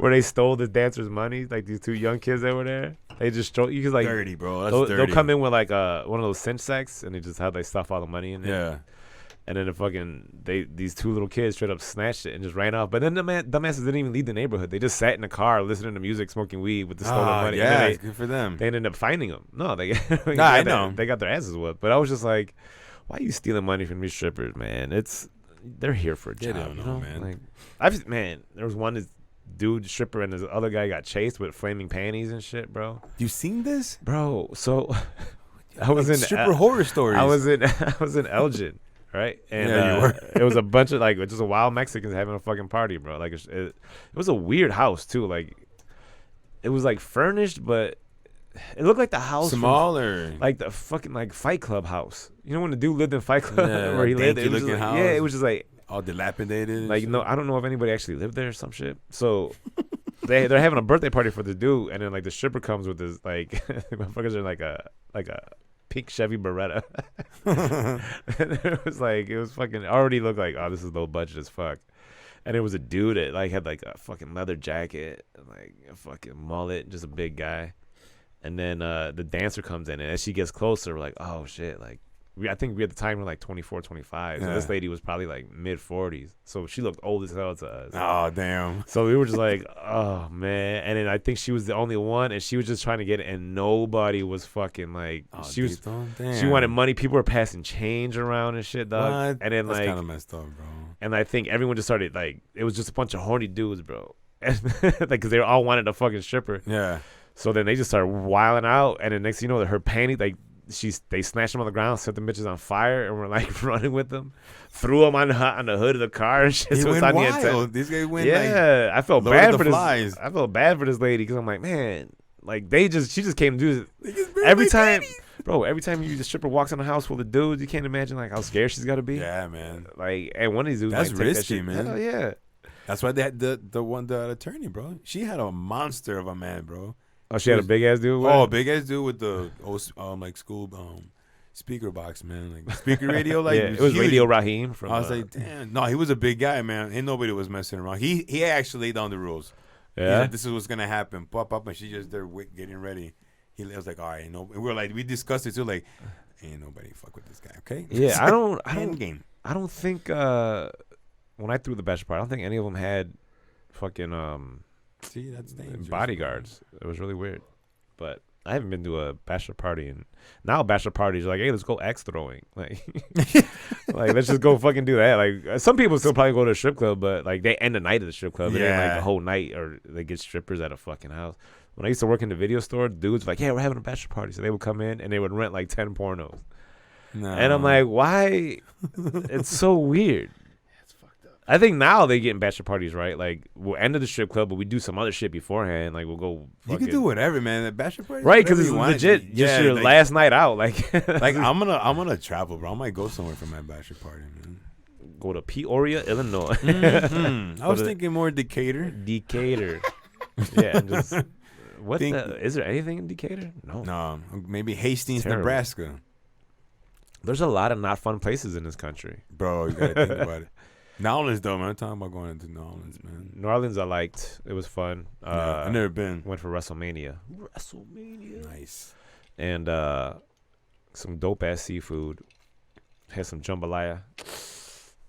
Where they stole the dancers' money, like these two young kids that were there. They just stole. You could like dirty, bro. That's dirty. They'll come in with like one of those cinch sacks, and they just have stuff all the money in there. Yeah. And then these two little kids straight up snatched it and just ran off. But then the dumbasses didn't even leave the neighborhood. They just sat in the car listening to music, smoking weed with the stolen money. Yeah, it's good for them. They ended up finding them. No, I know. They got their asses whooped. But I was just like, why are you stealing money from these strippers, man? They're here for a job. They don't know, man. Like, there was one dude stripper and this other guy got chased with flaming panties and shit, bro. You seen this, bro? So I was in stripper horror stories. I was in Elgin, right? And yeah, you were. It was a bunch of like just a wild Mexicans having a fucking party, bro. Like it was a weird house too. Like it was like furnished, but it looked like the house smaller, like the fucking like Fight Club house. You know when the dude lived in Fight Club where he lived? It was like, yeah, it was just like. All dilapidated. Like, no, I don't know if anybody actually lived there or some shit. So they're having a birthday party for the dude, and then like the stripper comes with this like motherfuckers are like a pink Chevy Beretta. And it was fucking already looked like, oh, this is low budget as fuck. And it was a dude that like had like a fucking leather jacket, and, like a fucking mullet, just a big guy. And then the dancer comes in, and as she gets closer, we're like, oh shit, like. I think we at the time were like 24, 25. So this lady was probably like mid 40s. So she looked old as hell to us. Oh, damn. So we were just like, oh, man. And then I think she was the only one, and she was just trying to get it, and nobody was fucking like, she wanted money. People were passing change around and shit, dog. What? And then That's like, kind of messed up, bro. and I think everyone just started like it was just a bunch of horny dudes, bro, like because they all wanted a fucking stripper. Yeah. So then they just started wilding out, and then next thing you know, her panties like they snatched them on the ground, set the bitches on fire, and were like running with them, threw them on the hood of the car and shit. He So it's went on the antenna. wild. These guys went Yeah, I felt Lord bad of for the this. Flies. I felt bad for this lady because I'm like, man, like she just came to do this like every time, bro. Every time the stripper walks in the house full of dudes, you can't imagine like how scared she's got to be. Yeah, man. Like, and one of these dudes, That's might take risky, that shit. man. Hell yeah. That's why they had the attorney, bro. She had a monster of a man, bro. Oh, she had a big ass dude. With Oh, her? big ass dude with the like school speaker box, man, like speaker radio, like yeah, it was huge. Radio Raheem from. I was like, damn, no, he was a big guy, man. Ain't nobody was messing around. He actually laid down the rules. yeah. Said, this is what's gonna happen. Pop up, and she just there getting ready. He was like, all right, no, we were like, we discussed it too, like, ain't nobody fuck with this guy, okay? Yeah, I don't think when I threw the bachelor party, I don't think any of them had fucking See, that's dangerous. bodyguards. It was really weird, but I haven't been to a bachelor party, and now bachelor parties are like, hey, let's go axe throwing, like, like let's just go fucking do that. Like some people still probably go to a strip club, but like they end the night at the strip club, and then like Yeah. the whole night, or they get strippers at a fucking house. When I used to work in the video store, dudes were like, yeah, we're having a bachelor party, so they would come in and they would rent like 10 pornos, and I'm like, why? It's so weird. I think now they getting bachelor parties, right? Like we'll end at the strip club, but we do some other shit beforehand. Like we'll go. you Fucking, can do whatever, man. The bachelor party, right? Because whatever it's you want. legit. Just Yeah, your like, last night out. Like, like I'm gonna travel, bro. I might go somewhere for my bachelor party, man. go to Peoria, Illinois. I was thinking more Decatur. Decatur. Yeah. And just what? Think- Is there anything in Decatur? No. No, maybe Hastings, Terrible. Nebraska. There's a lot of not fun places in this country. Bro, you gotta think about it. New Orleans, though, man. I'm talking about going into New Orleans, man. New Orleans, I liked. It was fun. I've never been. Went for WrestleMania. Nice. And some dope ass seafood. Had some jambalaya.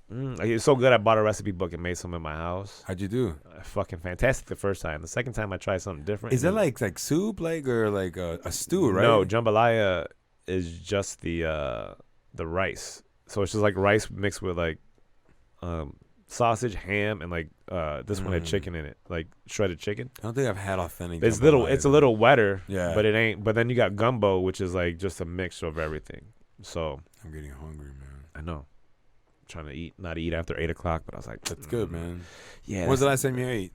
It's so good. I bought a recipe book and made some in my house. How'd you do? Fucking fantastic the first time. The second time I tried something different. Is that like soup, like, or like a stew, right? No, jambalaya is just the rice. So it's just like rice mixed with like sausage, ham, and like this one had chicken in it, like shredded chicken. I don't think I've had authentic. It's jambalaya. It's a little wetter, Yeah. but it ain't. But then you got gumbo, which is like just a mixture of everything. So I'm getting hungry, man. I know, I'm trying to not eat after 8 o'clock, but I was like, That's good, man. Yeah. When's the last time you ate?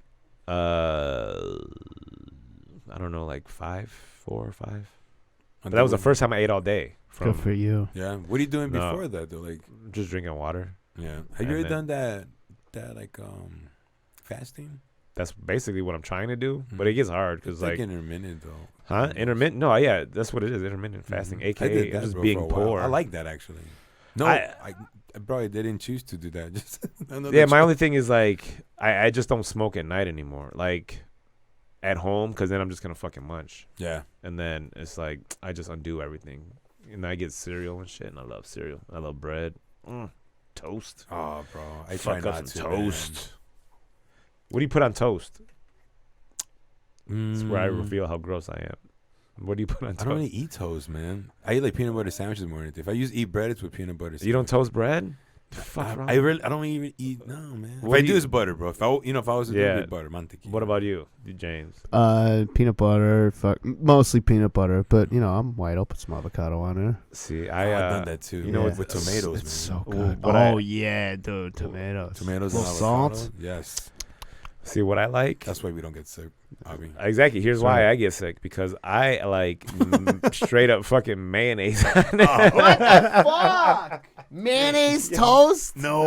I don't know, like 4 or 5. But that was the first time I ate all day. Good for you. Yeah. What are you doing No. before that, though? Like, Just drinking water. yeah. Have And you ever then- done that like fasting? That's basically what I'm trying to do, but it gets hard because It's like, intermittent though. huh? Intermittent? No, yeah, that's what it is. Intermittent fasting, I aka did that, just bro, being for a while. poor. I like that actually. No, I- bro, I didn't choose to do that. Just another Yeah, my choice. only thing is like I just don't smoke at night anymore. Like at home, because then I'm just gonna fucking munch, Yeah. and then it's like I just undo everything, and I get cereal and shit, and I love cereal. I love bread, toast. Oh, bro, I Fuck try up not some to. toast. What do you put on toast? That's where I Mm. reveal how gross I am. What do you put on I toast? don't really eat toast, man. I eat like peanut butter sandwiches more than anything. If I eat bread, it's with peanut butter. You don't sandwich. toast bread? Fuck wrong? I don't even eat. No, man. What What I do do you- is butter, bro. If I was to do Yeah. it, butter, mantequilla. What about you, James? Peanut butter, mostly peanut butter, but I'm white. I'll put some avocado on there. See, I've done that too. you know what- with tomatoes, It's man. so good. What Yeah, dude, tomatoes. Tomatoes Little and salt. avocado. Yes, See what I like? that's why we don't get sick. I mean, Exactly. Here's why I get sick, because I like straight up fucking mayonnaise. on it. What the fuck? Mayonnaise toast? no.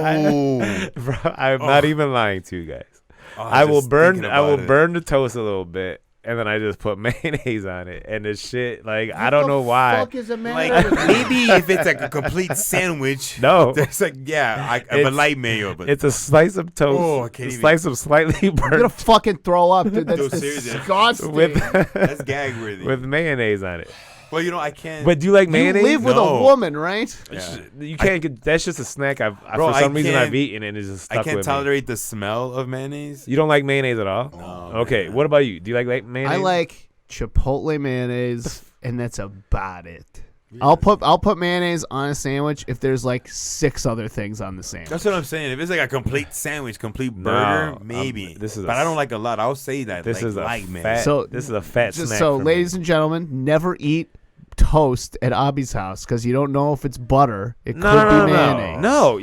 Bro, I'm not even lying to you guys. Oh, I will just burn. thinking I will about it. burn the toast a little bit, and then I just put mayonnaise on it, and the shit. Like I don't know why. Fuck is a Like maybe if it's like a complete sandwich. No. there's like I have a It's- light mayo, but It's a slice of toast. Oh, I a can't even- slice of slightly I'm gonna burnt fucking throw up, dude. That's No, seriously. disgusting. with that's gag worthy. with mayonnaise on it. Well, I can't. But do you like you mayonnaise? live with No. a woman, right? Yeah. You can't get. That's just a snack. Bro, for some I reason can't- I've eaten and it's just stuck I can't with me. tolerate the smell of mayonnaise. You don't like mayonnaise at all? No, Okay. man. What about you? Do you like mayonnaise? I like Chipotle mayonnaise, and that's about it. I'll put mayonnaise on a sandwich if there's like 6 other things on the sandwich. That's what I'm saying. If it's like a complete sandwich, complete burger, No, maybe. this is but I don't like a lot. I'll say that. This is a man. fat. So- This is a fat Just snack. so, for ladies me. and gentlemen, never eat toast at Abby's house because you don't know if it's butter. It No, could no, no, be no, mayonnaise. no.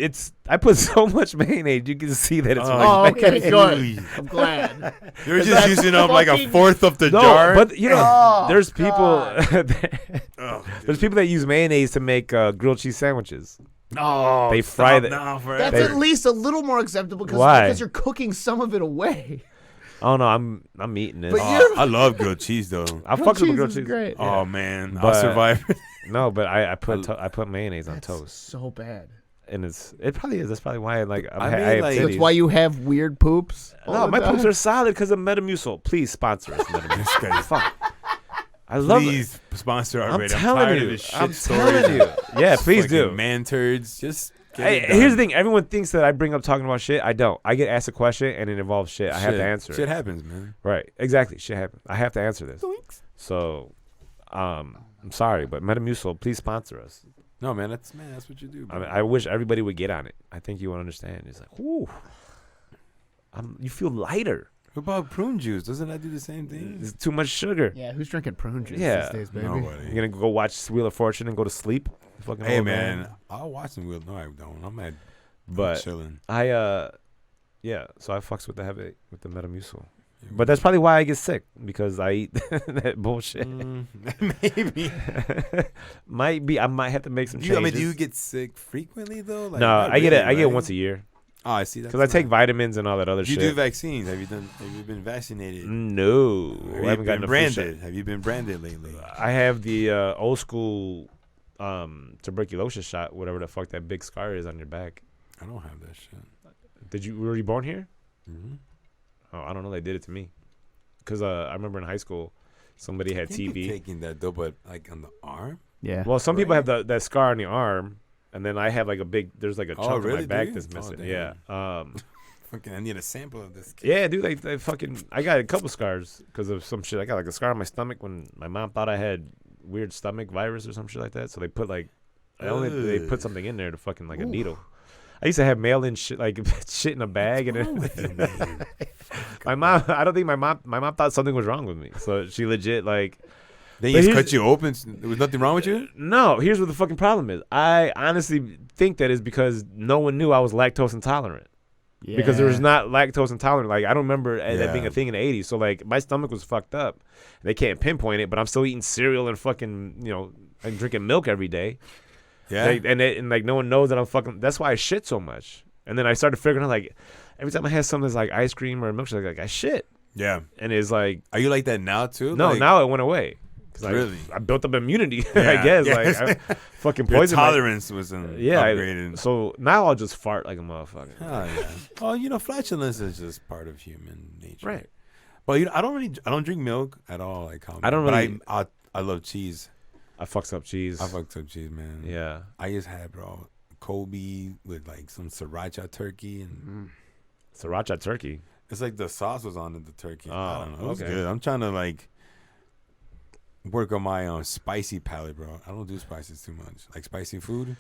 It's. I put so much mayonnaise, you can see that it's. Oh, like okay, mayonnaise. good. I'm glad. You're just using up like a fucking- fourth of the No, jar. but you know, Oh, there's people. Oh, there's people that use mayonnaise to make grilled cheese sandwiches. no, They fry that. now That's forever. at least a little more acceptable Why? because you're cooking some of it away. Oh no, I'm eating this. But Oh, I love grilled cheese though. I fucks with grilled is cheese. great. Oh man, But- I'll survive. No, but I put mayonnaise on That's toast, so bad. and it probably is. That's probably why I I mean, have like- titties. That's why you have weird poops. all No, the my time? poops are solid because of Metamucil. Please sponsor us, Metamucil. This guy's Fuck. I love it. Please sponsor our I'm radio. telling tired of you. this shit I'm stories telling you. Yeah, please fucking do. Man turds, just get Hey, it done. here's the thing. Everyone thinks that I bring up talking about shit. I don't. I get asked a question and it involves shit. I have to answer Shit it. happens, man. Right. Exactly. Shit happens. I have to answer this. So, I'm sorry, but Metamucil, please sponsor us. No, man, that's what you do. I Bro. mean, I wish everybody would get on it. I think you would understand. It's like, whoo. You feel lighter. What about prune juice? Doesn't that do the same thing? It's too much sugar. Yeah, who's drinking prune juice Yeah. these days, baby? Nobody. You're gonna go watch Wheel of Fortune and go to sleep. Fucking Hey old man, I'll watch some Wheel. No, I don't. I'm But chilling. yeah. So I fucks with the Metamucil. But that's probably why I get sick because I eat that bullshit. Maybe. Might be. I might have to make some Do changes. you get sick frequently though? Like, No, not I get it. really, I get it right? once a year Oh, I see that. because I take vitamins and all that other You shit. do vaccines? Have you been vaccinated? No, Have I you haven't gotten been a flu branded? shot. Have you been branded lately? I have the old school tuberculosis shot, whatever the fuck that big scar is on your back. I don't have that shit. Were you born here? Mm-hmm. Oh, I don't know. They did it to me because I remember in high school somebody had TB. Taking that though, but like on the arm. Yeah. Well, some people have that scar on the arm, and then I have like there's like a chunk of really? my back Do you? that's Oh, missing. damn. Yeah. Fucking, I need a sample of this. Kid. Yeah, dude, they fucking. I got a couple scars because of some shit. I got like a scar on my stomach when my mom thought I had weird stomach virus or some shit like that. So they put like, they put something in there to fucking like a needle. I used to have mail-in shit like shit in a bag, and my mom. I don't think my mom thought something was wrong with me, so she legit like. They But just here's- cut you open. There was nothing wrong with you. No, here's what the fucking problem is. I honestly think that is because no one knew I was lactose intolerant. Because there was not lactose intolerant. Like I don't remember that being a thing in the 80s. So like my stomach was fucked up. They can't pinpoint it, but I'm still eating cereal and fucking and drinking milk every day. Yeah. Like, and like no one knows that I'm fucking. That's why I shit so much. And then I started figuring out like every time I had something that's like ice cream or a milkshake, like I shit. Yeah. And it's like Are you like that now too? no, Like, now it went away. Cause Really? I built up immunity. Yeah. I guess Yeah. like I fucking your poisoned my- tolerance was upgraded. so now I'll just fart like a motherfucker. Oh yeah. Well, flatulence is just part of human nature. Right. Well, I don't drink milk at all. Like I don't but really- I love cheese. I fucks up cheese. I fucked up cheese, man. Yeah. I just had Kobe with like some sriracha turkey and Sriracha turkey. it's like the sauce was on the turkey. Oh, I don't know. It was okay. good. I'm trying to like work on my spicy palate, bro. I don't do spices too much. Like spicy food.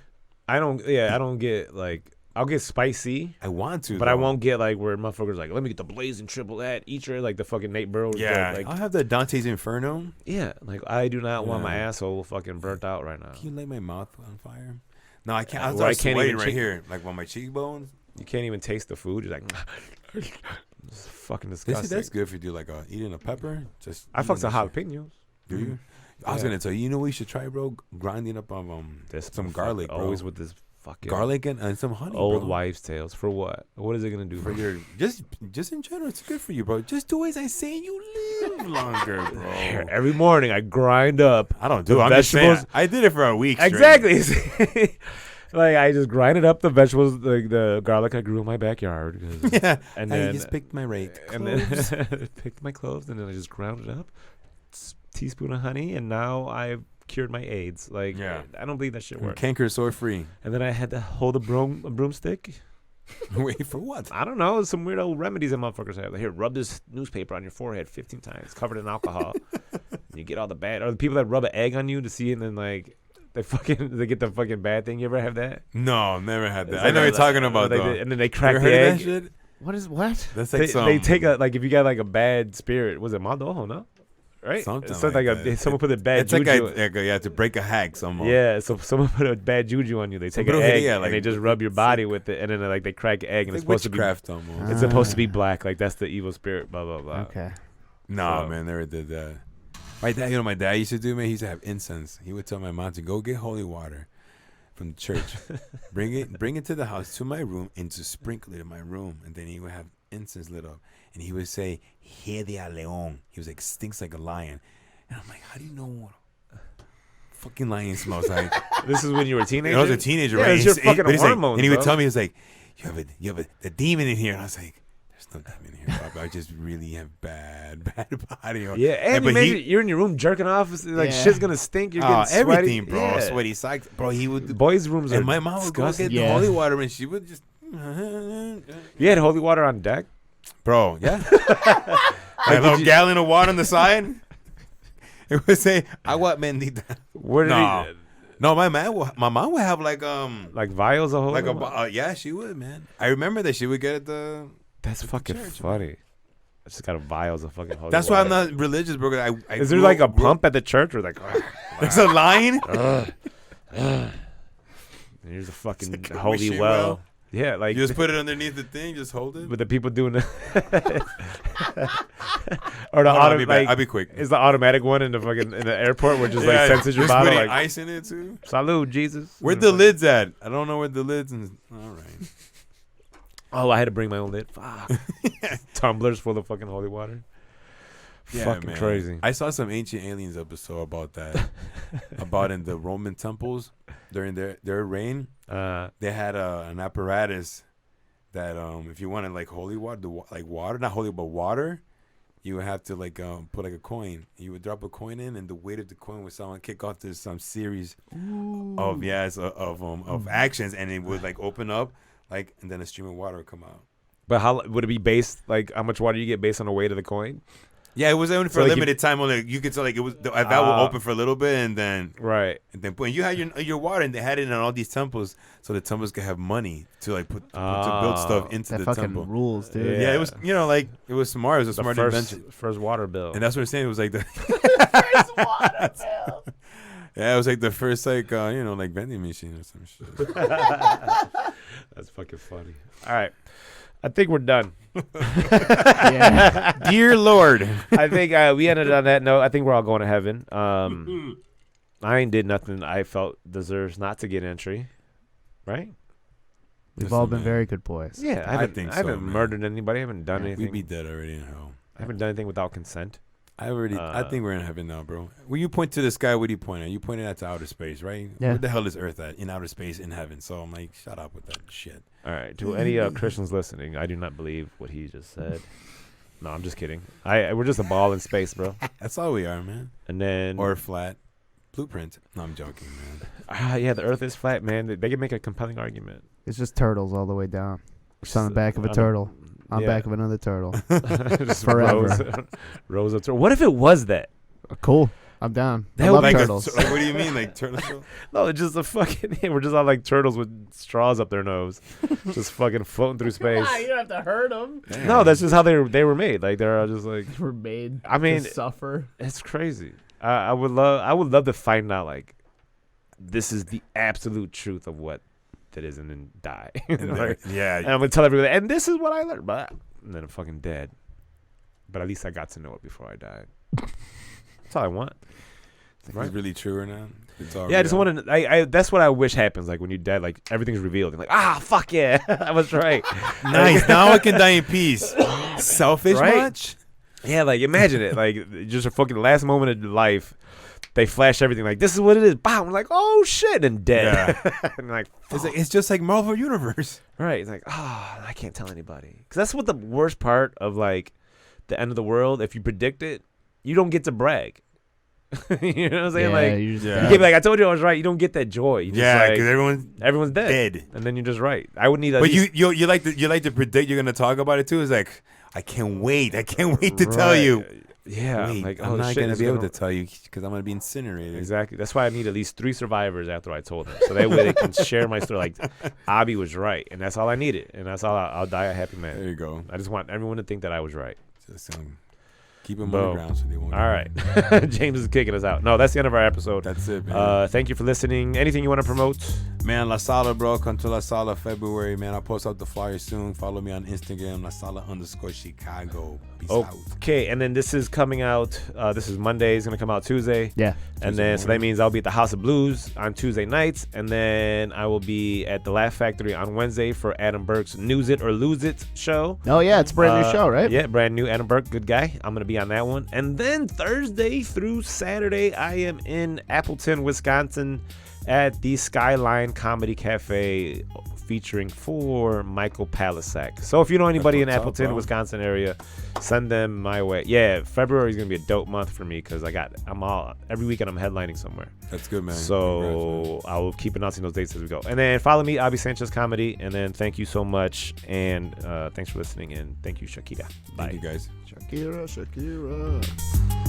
I don't get like I'll get spicy, I want to, but though. I won't get like where motherfuckers like let me get the blazing triple that eater like the fucking Nate Burrows. Yeah, like I'll have the Dante's Inferno. yeah, like I do not want my Yeah. asshole fucking burnt out right now. Can you light my mouth on fire? No, I can't. I Well, I was can't sweating even right check- here, like on my cheekbones. You can't even taste the food. You're like it's fucking That's disgusting. good if you do like eating a pepper. Just I eating fucks the that shit. jalapenos. Do you? I was Yeah. gonna tell you. You know what you should try, bro? Grinding up This some motherfucker garlic, bro. always with this fucking garlic and some honey. old bro. wives' tales for what? What is it gonna do For your just in general, it's good for you, bro. Just do as I say, you live longer, bro. Every morning I grind up. I don't do. The I'm just saying. vegetables- I did it for a week. straight. Exactly. Like I just grinded up the vegetables, like the garlic I grew in my backyard. 'Cause- Yeah. And I then just picked my rake. and then picked my cloves, and then I just ground it up, teaspoon of honey, and now I've cured my AIDS. Like, Yeah. I don't believe that shit works. Canker sore free. And then I had to hold a broomstick Wait for what? I don't know. Some weird old remedies that motherfuckers have. Like, here, rub this newspaper on your forehead 15 times, covered in alcohol. You get all the bad. Or the people that rub an egg on you to see it, and then like they get the fucking bad thing. You ever have that? No, never had that. It's I know like what you're talking about though. and then they You crack ever the heard egg. of that shit? What? That's like They take a like if you got like a bad spirit. Was it Maldojo? No, right? Something It's like that. someone put a bad It's like juju. you have to break a hack somehow. Yeah, so someone put a bad juju on you. They take an Bro, egg yeah, and like, they just rub your body with it, and then like they crack an egg, and It's it's like supposed to be witchcraft almost. it's supposed to be black. Like that's the evil spirit. Blah blah blah. Okay. Nah, So- man, never did that. My dad, my dad used to do, man. He used to have incense. He would tell my mom to go get holy water from the church, bring it to the house to my room, and to sprinkle it in my room, and then he would have incense lit up, and he would say, "Hede a león." He was like, "Stinks like a lion," and I'm like, "How do you know what a fucking lion smells like?" This is when you were a teenager. I was a teenager, Yeah, right? it's your He's- fucking but he's like- hormones, and he would bro. tell me, he was like, "You have a demon in here," and I was like, "There's no demon in here, Bob. I just really have bad body." Yeah, and but imagine you're in your room jerking off. It's like Yeah. shit's gonna stink. You're getting sweaty. everything, bro. Yeah. Sweaty socks, bro. He would. Boys' rooms are And my mom would go disgusting. get Yeah. the holy water, and she would just. You had holy water on deck. Bro, yeah. Like a little gallon of water on the side. It would say, "Agua bendita." Where did No, he, no, my mom would have like like vials of holy like a water? yeah, she would, man. I remember that she would get at the. That's fucking church, funny. I just got a vials of fucking holy That's why water. I'm not religious, bro. I Is there grew like a up- grew- pump at the church or like? There's a line. Here's a fucking It's like a holy wishing well. well. Yeah, like You just put it underneath the thing, just hold it. with the people doing the or the Hold on, auto, I'll be quick. is the automatic one in the fucking in the airport where just Yeah, like senses your just bottle putting like ice in it too. salud Jesus. Where the lids at? I don't know where the lids. All right. Oh, I had to bring my own lid. Fuck. Tumblers full of fucking holy water. Fucking man. crazy. I saw some Ancient Aliens episode about that. About in the Roman temples during their reign, they had an apparatus that if you wanted like holy water, like water, not holy but water, you would have to like put like a coin. You would drop a coin in, and the weight of the coin would someone kick off to some series of actions, and it would like open up like, and then a stream of water would come out. But how would it be based? Like how much water you get based on the weight of the coin? Yeah, it was only for So, a like, limited time. Only you could tell like it was that would open for a little bit, and then Right. you had your water, and they had it in all these temples, so the temples could have money to like to build stuff into That the fucking temple. rules, dude. Yeah, it was like it was smart. It was a The smart first invention, water bill. and that's what I'm saying. It was like the First water bill. yeah, it was like the first like like vending machine or some shit. That's fucking funny. All right. I think we're done. Yeah. Dear Lord, I think we ended on that note. I think we're all going to heaven. I ain't did nothing I felt deserves not to get entry. Right? We've all Listen, been man. very good boys. Yeah. I think haven't so, man. murdered anybody. I haven't done anything. we'd be dead already in hell. I haven't done anything without consent. I think we're in heaven now, bro. When you point to the sky, what do you point at? You pointed at to outer space, right? Yeah. Where the hell is Earth at? In outer space, in heaven. So I'm like, shut up with that shit. All right. To any Christians listening, I do not believe what he just said. No, I'm just kidding. We're just a ball in space, bro. That's all we are, man. And then Or flat blueprint. No, I'm joking, man. yeah, the Earth is flat, man. They can make a compelling argument. It's just turtles all the way down. It's on the back of a turtle. On back of another turtle. Just Forever. rows of turtles. What if it was that? Cool. I'm down. I That love would be turtles. Like, what do you mean, like turtle? No, it's just a fucking. We're just all like turtles with straws up their nose, just fucking floating through space. You don't have to hurt them. No, that's just how they were made. Like they're all just like. We're made I mean, to suffer. it's crazy. I would love to find out like, this is the absolute truth of what that is, and then die. Like, Yeah. and I'm gonna tell everybody, and this is what I learned, but and then I'm fucking dead. But at least I got to know it before I died. That's all I want. Is it really true or not? It's all Yeah, I just real. want to. I that's what I wish happens. Like when you're dead, like everything's revealed. You're like, fuck yeah, I was right. Nice. Now I can die in peace. Selfish Right? much? Yeah, like imagine it. Like just a fucking last moment of life, they flash everything. Like this is what it is. Bam. I'm like, oh shit, and dead. And like, It's just like Marvel Universe. right. It's like, I can't tell anybody. Because that's what the worst part of like the end of the world. If you predict it, you don't get to brag. You know what I'm saying? Yeah, like, you're just Yeah. you dead. can't be like, I told you I was right. You don't get that joy. You just Yeah, like, because everyone's dead. dead. And then you're just right. I would need at But least, you like to predict you're gonna talk about it too. It's like I can't wait to tell you. Yeah. Wait, like, I'm oh, not shit, gonna it's be able to tell you because I'm gonna be incinerated. Exactly. That's why I need at least 3 survivors after I told them. So that way they can share my story. Like, Abby was right. And that's all I needed. And that's all I'll die a happy man. There you go. I just want everyone to think that I was right. Just keep them Boom. underground so they won't. All right. James is kicking us out. No, that's the end of our episode. That's it, man. Thank you for listening. Anything you want to promote? Man, La Sala, bro. Come to La Sala February, man. I'll post out the flyer soon. Follow me on Instagram, La Sala_Chicago. Peace out. Okay, and then this is coming out. This is Monday. It's gonna come out Tuesday. Yeah. And then so that means I'll be at the House of Blues on Tuesday nights, and then I will be at the Laugh Factory on Wednesday for Adam Burke's News It or Lose It show. Oh yeah, it's a brand new show, right? Yeah, brand new. Adam Burke, good guy. I'm gonna be on that one. And then Thursday through Saturday, I am in Appleton, Wisconsin, at the Skyline Comedy Cafe, featuring for Michael Palisak. So if you know anybody in what's up, Appleton, bro. Wisconsin area, send them my way. Yeah, February is gonna be a dope month for me because every weekend I'm headlining somewhere. That's good, man. So I will keep announcing those dates as we go. And then follow me, Abby Sanchez Comedy. And then thank you so much, and thanks for listening, and thank you, Shakira. Bye. Thank you, guys. Shakira.